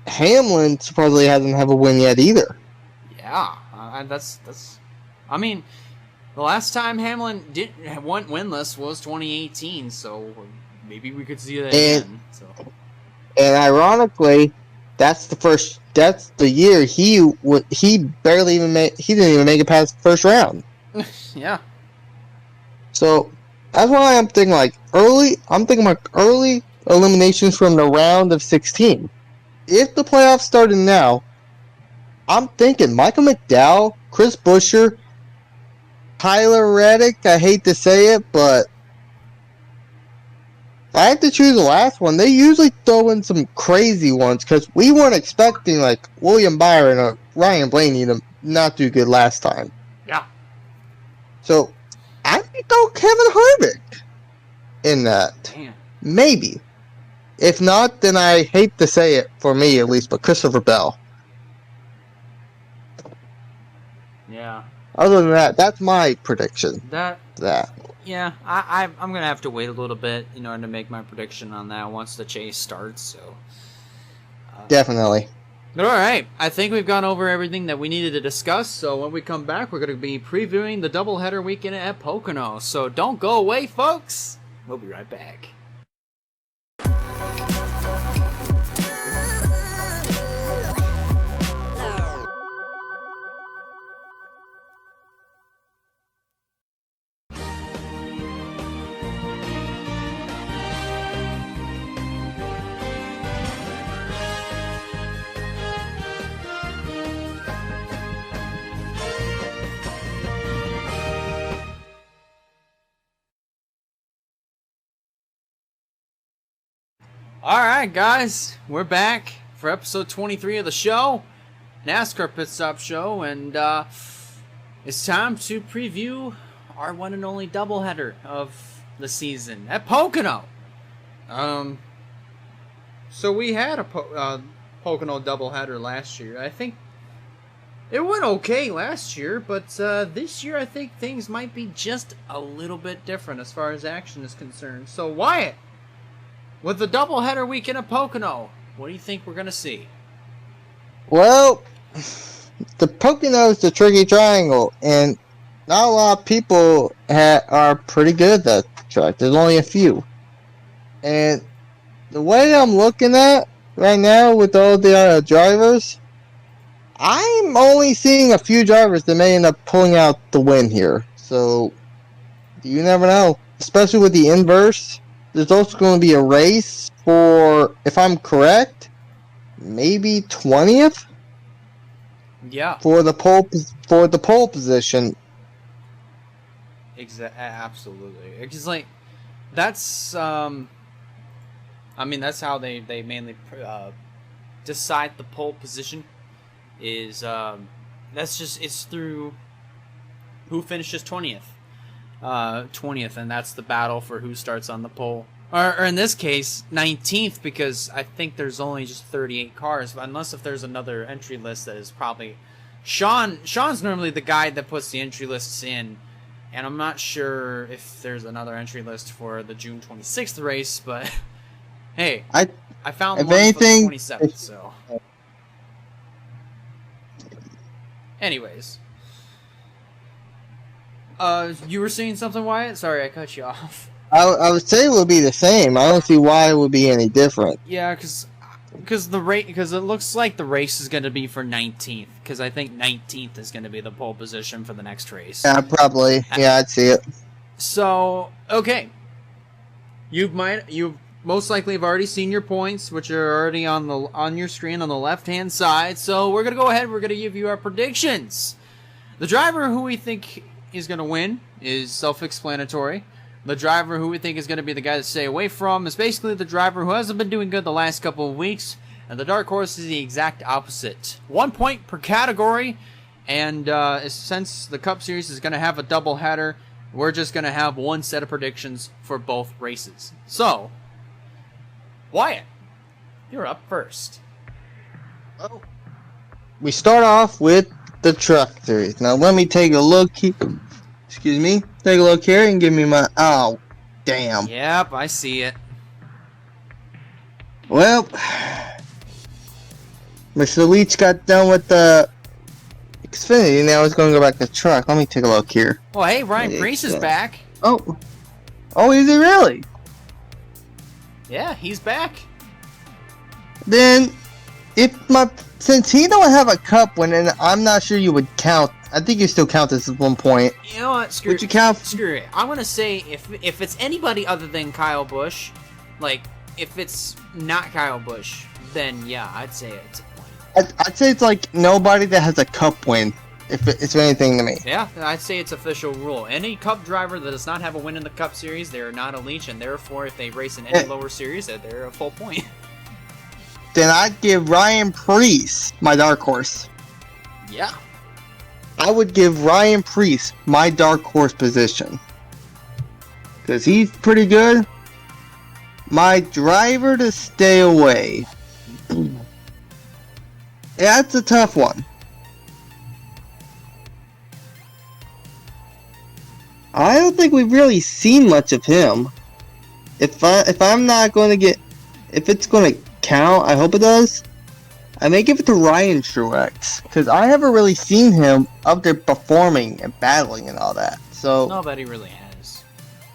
Hamlin supposedly hasn't had a win yet either. Yeah, that's. I mean, the last time Hamlin went winless was 2018, so maybe we could see that again. So. And ironically, that's the year he barely even he didn't even make it past the first round. Yeah. So that's why I'm thinking early eliminations from the round of 16. If the playoffs started now, I'm thinking Michael McDowell, Chris Buescher, Tyler Reddick. I hate to say it, but if I have to choose the last one, they usually throw in some crazy ones because we weren't expecting William Byron or Ryan Blaney to not do good last time. Yeah. So I think go Kevin Harvick in that. Damn. Maybe. If not, then I hate to say it, for me at least, but Christopher Bell. Yeah. Other than that, that's my prediction. Yeah, I'm going to have to wait a little bit in order to make my prediction on that once the chase starts. So definitely. But all right, I think we've gone over everything that we needed to discuss. So when we come back, we're going to be previewing the doubleheader weekend at Pocono. So don't go away, folks. We'll be right back. Alright guys, we're back for episode 23 of the show, NASCAR Pit Stop Show, and it's time to preview our one and only doubleheader of the season at Pocono. So we had a Pocono doubleheader last year. I think It went okay last year, but this year I think things might be just a little bit different as far as action is concerned. So Wyatt, with the doubleheader weekend of Pocono, what do you think we're going to see? Well, the Pocono is the tricky triangle, and not a lot of people are pretty good at that track. There's only a few. And the way I'm looking at right now with all the drivers, I'm only seeing a few drivers that may end up pulling out the win here. So, you never know. Especially with the inverse. There's also going to be a race for, if I'm correct, maybe 20th? Yeah. For the pole position. Absolutely. Because, like, that's, I mean, that's how they mainly decide the pole position. Is that's just it's through who finishes 20th, and that's the battle for who starts on the pole, or in this case 19th, because I think there's only just 38 cars, unless if there's another entry list that is probably Sean's normally the guy that puts the entry lists in, and I'm not sure if there's another entry list for the June 26th race, but hey, I found one for the 27th, so. Anyways. You were saying something, Wyatt? Sorry, I cut you off. I would say it would be the same. I don't see why it would be any different. Yeah, because it looks like the race is going to be for 19th, because I think 19th is going to be the pole position for the next race. Yeah, probably. Yeah, I'd see it. So, okay. You've most likely have already seen your points, which are already on your screen on the left-hand side. So we're going to go ahead. We're going to give you our predictions. The driver who we think is going to win is self-explanatory. The driver who we think is going to be the guy to stay away from is basically the driver who hasn't been doing good the last couple of weeks. And the dark horse is the exact opposite. 1 point per category. And since the Cup Series is going to have a doubleheader, we're just going to have one set of predictions for both races. So, Wyatt, you're up first. Oh. We start off with the Truck Series. Now let me take a look here. Excuse me. Take a look here and give me my... Oh, damn. Yep, I see it. Well, Mr. Leach got done with the Xfinity. Now he's going to go back to Truck. Let me take a look here. Well, hey, Ryan Preece is back. Oh, is he really? Yeah, he's back. Then, since he don't have a cup win, and I'm not sure you would count. I think you still count this at 1 point. You know what? Screw it. I'm gonna say if it's anybody other than Kyle Busch, like if it's not Kyle Busch, then yeah, I'd say it's a point. I'd say it's like nobody that has a cup win. If it's anything to me. Yeah, I'd say it's official rule. Any Cup driver that does not have a win in the Cup Series, they are not a leech, and therefore, if they race in any lower series, they're a full point. Then I'd give Ryan Preece my dark horse. Yeah. I would give Ryan Preece my dark horse position. Because he's pretty good. My driver to stay away. That's a tough one. I don't think we've really seen much of him. If I'm not going to get... If it's going to count, I hope it does. I may give it to Ryan Truex. Because I haven't really seen him up there performing and battling and all that. So nobody really has,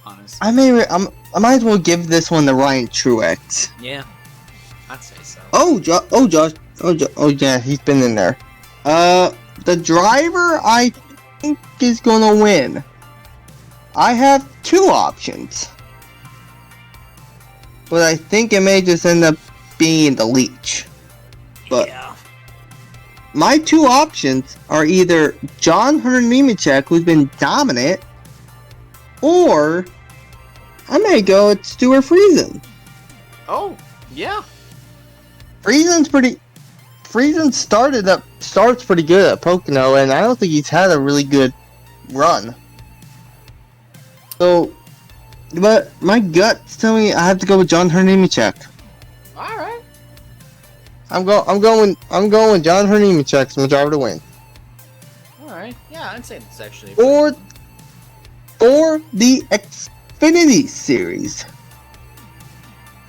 honestly. I might as well give this one to Ryan Truex. Yeah, I'd say so. Oh yeah, he's been in there. The driver I think is going to win. I have two options. But I think it may just end up being the leech. But yeah. My two options are either John Hunter Nemechek, who's been dominant, or I may go with Stuart Friesen. Oh, yeah. Friesen starts pretty good at Pocono, and I don't think he's had a really good run. So, but my gut's telling me I have to go with John Hunter Nemechek. All right. I'm going with John Hunter Nemechek as my driver to win. Yeah, I'd say it's actually for the Xfinity Series.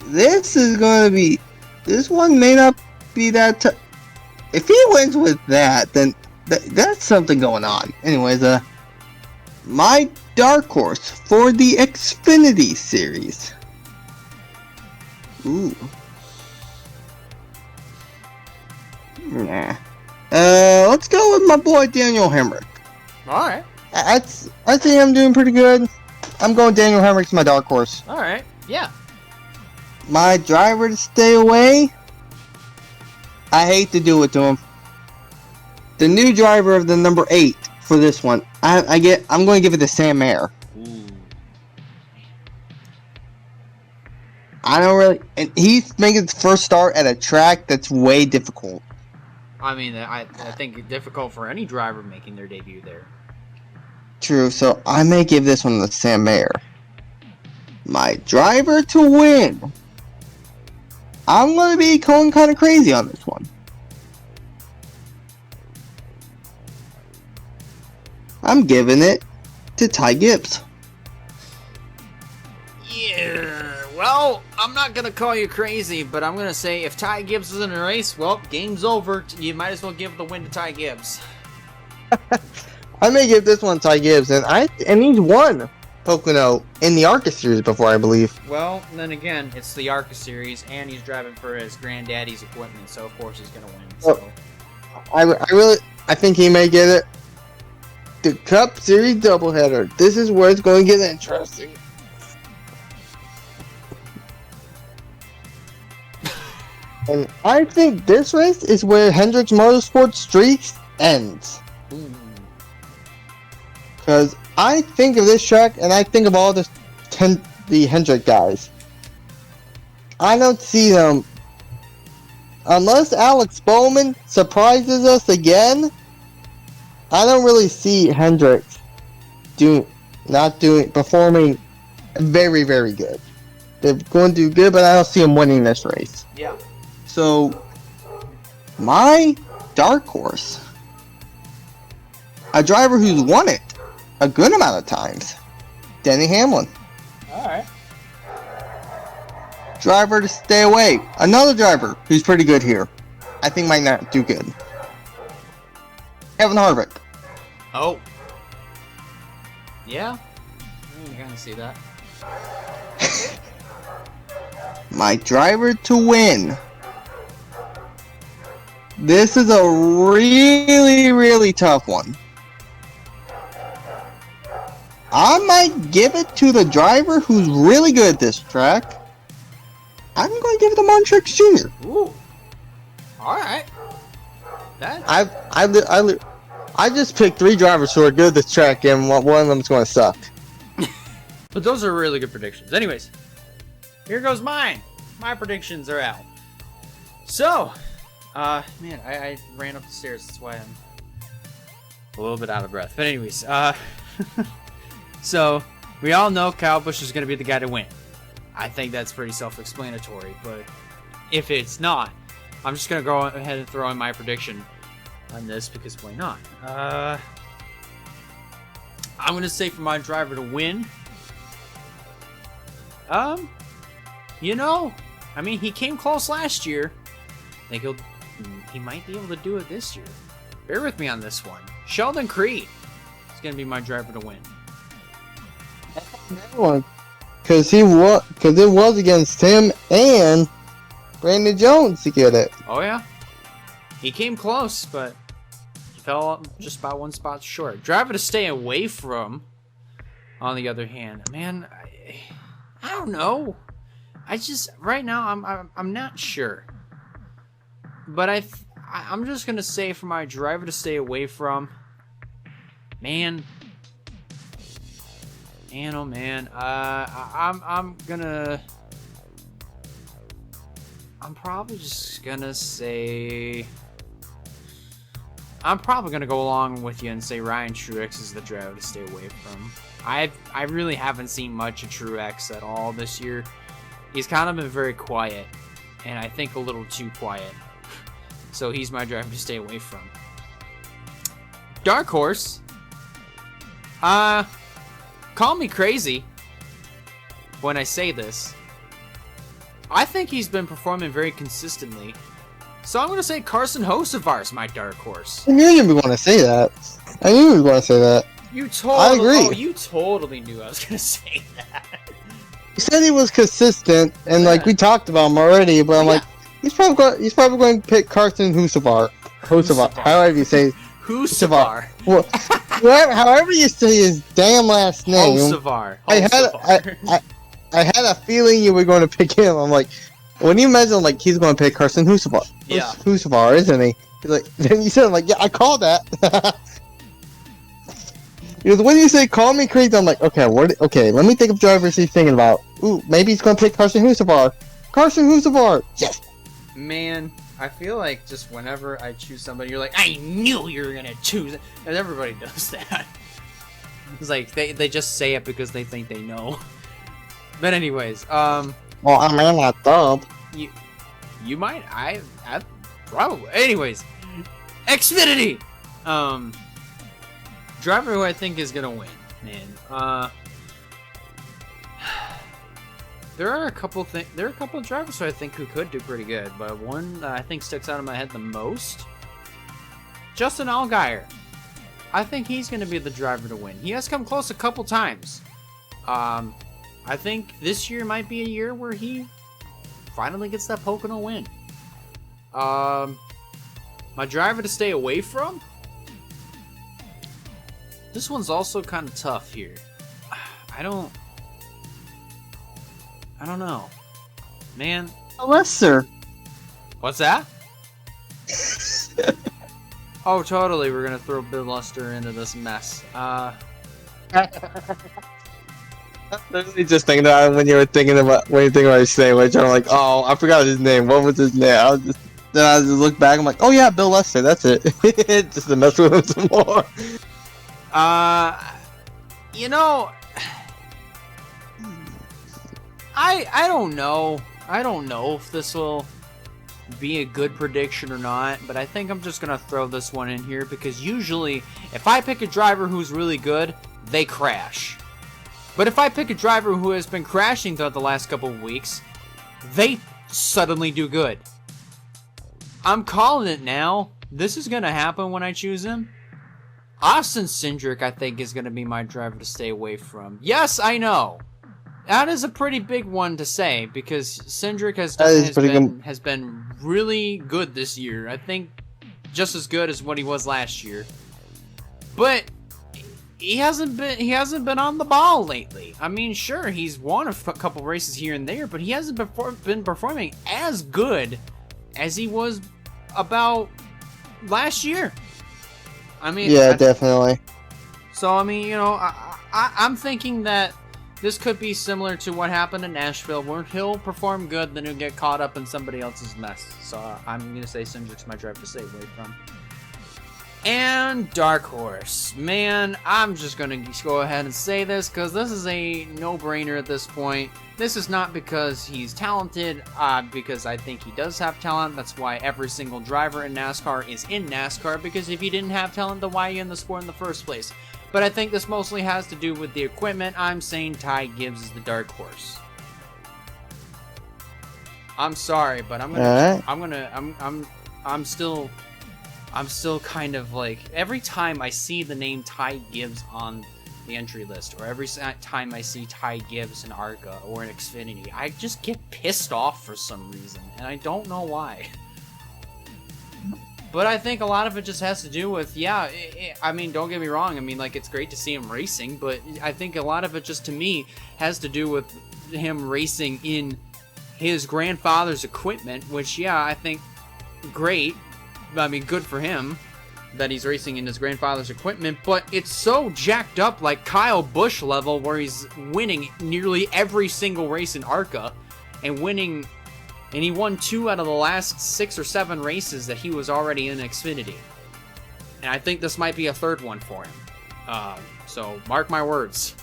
This is going to be. This one may not be that. If he wins with that, then that's something going on. Anyways, my dark horse for the Xfinity Series. Ooh. Nah. Let's go with my boy Daniel Hendrick. Alright. I see him doing pretty good. I'm going Daniel Hendrick's my dark horse. Alright. Yeah. My driver to stay away. I hate to do it to him. The new driver of the number 8 for this one. I'm going to give it to Sam Mayer. Ooh. I don't really, and he's making his first start at a track that's way difficult. I mean, I think it's difficult for any driver making their debut there. True, so I may give this one to Sam Mayer. My driver to win. I'm going to be going kind of crazy on this one. I'm giving it to Ty Gibbs. Yeah, well, I'm not going to call you crazy, but I'm going to say if Ty Gibbs is in a race, well, game's over. You might as well give the win to Ty Gibbs. I may give this one to Ty Gibbs, and he's won Pocono in the ARCA series before, I believe. Well, then again, it's the ARCA series, and he's driving for his granddaddy's equipment, so of course he's going to win. So. I think he may get it. The Cup Series doubleheader. This is where it's going to get interesting. And I think this race is where Hendrick's Motorsports streak ends. Because I think of this track, and I think of all the Hendrick guys. I don't see them, unless Alex Bowman surprises us again. I don't really see Hendrick performing very, very good. They're going to do good, but I don't see him winning this race. Yeah. So, my dark horse, a driver who's won it a good amount of times, Denny Hamlin. Alright. Driver to stay away, another driver who's pretty good here. I think might not do good. Kevin Harvick. Oh. Yeah. I can kind of see that. My driver to win. This is a really, really tough one. I might give it to the driver who's really good at this track. I'm going to give it to Montrix Jr. Ooh. Alright. That. I just picked 3 drivers who are good at this track, and one of them is going to suck. But those are really good predictions. Anyways, here goes mine. My predictions are out. So, man, I ran up the stairs. That's why I'm a little bit out of breath. But anyways, so we all know Kyle Busch is going to be the guy to win. I think that's pretty self-explanatory. But if it's not, I'm just going to go ahead and throw in my prediction on this because why not? I'm going to say for my driver to win. You know, I mean, he came close last year. I think he might be able to do it this year. Bear with me on this one. Sheldon Creed is going to be my driver to win. Because it was against him and Brandon Jones to get it. Oh yeah, he came close, but he fell just about one spot short. Driver to stay away from, on the other hand, man, I don't know. I just right now I'm not sure. But I'm just gonna say for my driver to stay away from, man, oh man, I'm probably just gonna say, I'm probably gonna go along with you and say Ryan Truex is the driver to stay away from. I really haven't seen much of Truex at all this year. He's kind of been very quiet, and I think a little too quiet. So he's my driver to stay away from. Dark horse, Call me crazy when I say this. I think he's been performing very consistently. So I'm going to say Carson Hocevar is my dark horse. I knew you were going to say that. I knew you were going to say that. I agree. Oh, you totally knew I was going to say that. You said he was consistent, and like we talked about him already, but I'm like, he's probably going to pick Carson Hocevar. However you say Hocevar. Well, however you say his damn last name. Hocevar. I had a feeling you were going to pick him. I'm like, when you mentioned like he's going to pick Carson Hocevar. Yeah. Hocevar, isn't he? He's like, then you said, I'm like, yeah, I called that. Because when you say call me crazy, I'm like, okay, let me think of drivers he's thinking about. Ooh, maybe he's going to pick Carson Hocevar. Carson Hocevar. Yes. Man, I feel like just whenever I choose somebody, you're like, I knew you were going to choose it. And everybody does that. It's like, they just say it because they think they know. But anyways, well, I'm in that dub. You might, I probably. Anyways, Xfinity! Driver who I think is gonna win, man. There are a couple of drivers who I think who could do pretty good, but one that I think sticks out in my head the most, Justin Allgaier. I think he's gonna be the driver to win. He has come close a couple times. I think this year might be a year where he finally gets that Pocono win. My driver to stay away from? This one's also kind of tough here. I don't know. Man. Lester. What's that? Oh, totally. We're going to throw Bill Lester into this mess. Literally just thinking about when you think about his name, which I'm like, oh, I forgot his name. What was his name? Then I just look back. I'm like, oh yeah, Bill Lester. That's it. Just to mess with him some more. You know, I don't know. I don't know if this will be a good prediction or not, but I think I'm just gonna throw this one in here because usually if I pick a driver who's really good, they crash. But if I pick a driver who has been crashing throughout the last couple of weeks, they suddenly do good. I'm calling it now. This is gonna happen when I choose him. Austin Hendrick, I think, is going to be my driver to stay away from. Yes, I know. That is a pretty big one to say, because Hendrick has been really good this year. I think just as good as what he was last year. But he hasn't been on the ball lately. I mean, sure, he's won a couple races here and there, but he hasn't been performing as good as he was about last year. I mean, yeah, definitely. So, I mean, you know, I'm thinking that this could be similar to what happened in Nashville, where he'll perform good, then he'll get caught up in somebody else's mess. So, I'm going to say Hendrick's my driver to stay away from. And Dark Horse. Man, I'm just going to go ahead and say this, because this is a no-brainer at this point. This is not because he's talented, because I think he does have talent. That's why every single driver in NASCAR is in NASCAR, because if you didn't have talent, then why are you in the sport in the first place? But I think this mostly has to do with the equipment. I'm saying Ty Gibbs is the Dark Horse. I'm sorry, but I'm still kind of like, every time I see the name Ty Gibbs on the entry list, or every time I see Ty Gibbs in ARCA or in Xfinity, I just get pissed off for some reason, and I don't know why. But I think a lot of it just has to do with, yeah, I mean, don't get me wrong, I mean, like, it's great to see him racing, but I think a lot of it just, to me, has to do with him racing in his grandfather's equipment, which, yeah, I think, great. I mean, good for him that he's racing in his grandfather's equipment, but it's so jacked up like Kyle Busch level where he's winning nearly every single race in ARCA and he won 2 out of the last 6 or 7 races that he was already in Xfinity. And I think this might be a third one for him. So mark my words.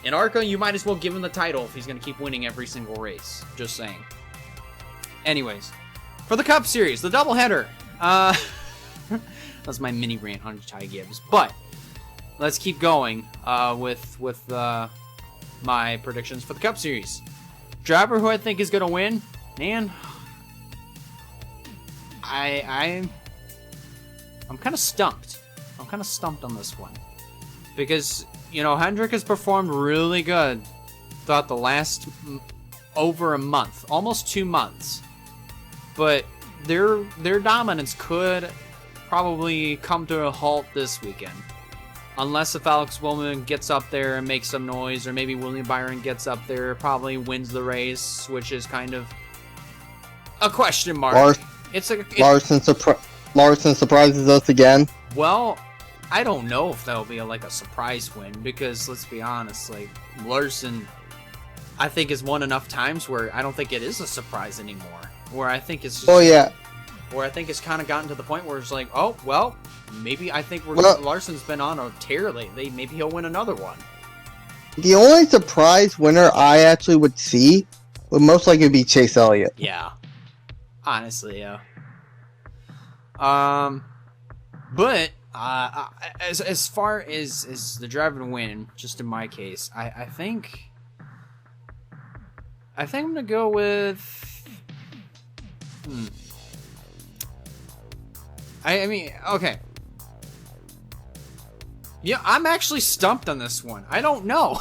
In ARCA, you might as well give him the title if he's going to keep winning every single race. Just saying. Anyways, for the Cup Series, the doubleheader. That's my mini rant on Ty Gibbs. But let's keep going with my predictions for the Cup Series. Driver who I think is going to win, man, I'm kind of stumped. I'm kind of stumped on this one. Because, you know, Hendrick has performed really good throughout the last over a month, almost 2 months. But their dominance could probably come to a halt this weekend. Unless if Alex Willman gets up there and makes some noise, or maybe William Byron gets up there, probably wins the race, which is kind of a question mark. Larson surprises us again. Well, I don't know if that'll be a surprise win, because let's be honest, like, Larson, I think, has won enough times where I don't think it is a surprise anymore. Where I think it's just, where I think it's kind of gotten to the point where it's like, oh well, maybe I think Larson's been on a tear lately. Maybe he'll win another one. The only surprise winner I actually would see would most likely be Chase Elliott. Yeah, honestly, yeah. But as far as the driver to win, just in my case, I think I'm gonna go with. I mean, okay. Yeah, I'm actually stumped on this one. I don't know.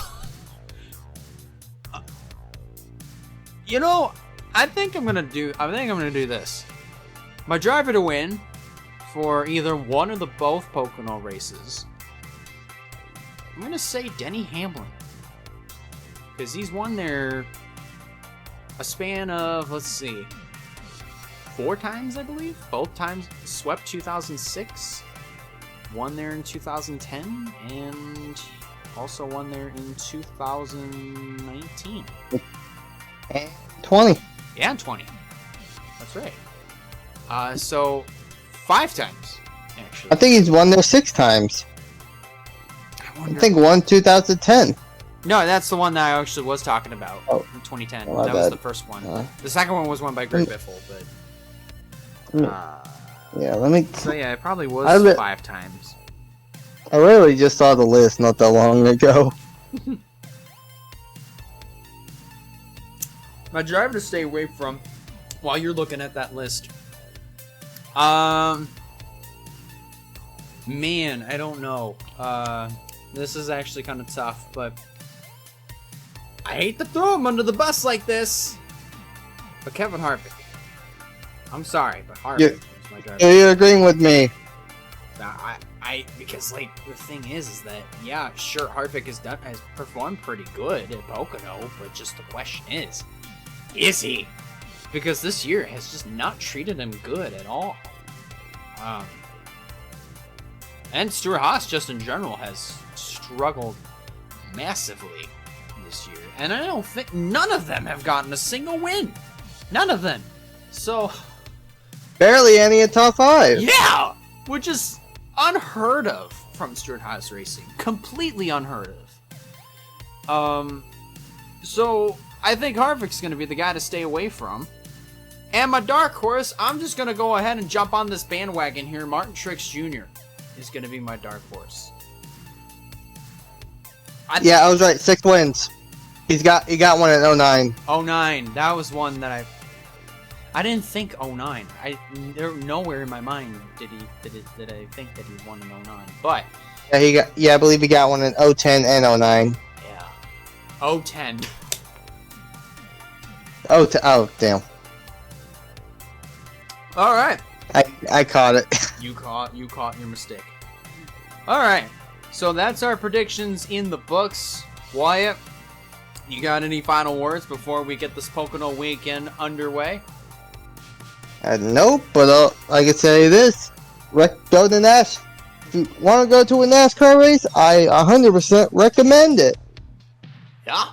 You know, I think I'm gonna do this. My driver to win for either one or the both Pocono races, I'm gonna say Denny Hamlin, because he's won there a span of, let's see, 4 times, I believe. Both times swept 2006, won there in 2010, and also won there in 2019. And 20. Yeah, 20. That's right. So 5 times, actually. I think he's won there 6 times. I think one 2010. No, that's the one that I actually was talking about. Oh. In 2010. Oh, that was the first one. The second one was won by Greg Biffle, but... yeah, let me... So yeah, it probably was 5 times. I really just saw the list not that long ago. My driver to stay away from while you're looking at that list. Man, I don't know. This is actually kind of tough, but I hate to throw him under the bus like this. But Kevin Harvick. I'm sorry, but Harvick is my driver. You're agreeing with me. Because like the thing is that yeah, sure, Harvick has performed pretty good at Pocono, but just the question is he? Because this year has just not treated him good at all. And Stuart Haas, just in general, has struggled massively this year, and I don't think none of them have gotten a single win. None of them. So barely any in top 5. Yeah, which is unheard of from Stuart Haas Racing. Completely unheard of. So I think Harvick's going to be the guy to stay away from. And my dark horse, I'm just going to go ahead and jump on this bandwagon here. Martin Truex Jr. is going to be my dark horse. Yeah, I was right. 6 wins. He got one in 09. 09. That was one that I didn't think 09. There nowhere in my mind did I think that he won in 09. But I believe he got one in 010 and 09. Yeah. 010. Oh damn. All right. I caught it. You caught your mistake. All right. So that's our predictions in the books. Wyatt, you got any final words before we get this Pocono weekend underway? Nope, but I can say this. Go to Nash. If you want to go to a NASCAR race, I 100% recommend it. Yeah.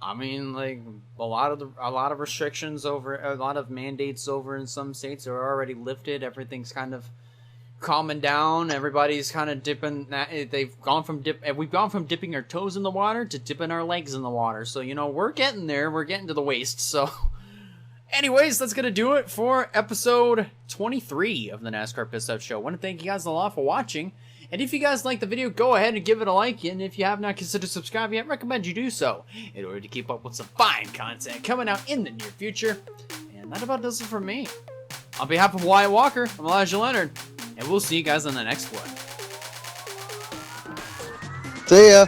I mean, like, a lot of restrictions over, a lot of mandates over in some states are already lifted. Everything's kind of calming down. Everybody's kind of dipping. We've gone from dipping our toes in the water to dipping our legs in the water. So, you know, we're getting there. We're getting to the waist. So, anyways, that's going to do it for episode 23 of the NASCAR Pit Stop Show. I want to thank you guys a lot for watching. And if you guys like the video, go ahead and give it a like. And if you have not considered subscribing yet, recommend you do so in order to keep up with some fine content coming out in the near future. And that about does it for me. On behalf of Wyatt Walker, I'm Leonard, and we'll see you guys on the next one. See ya.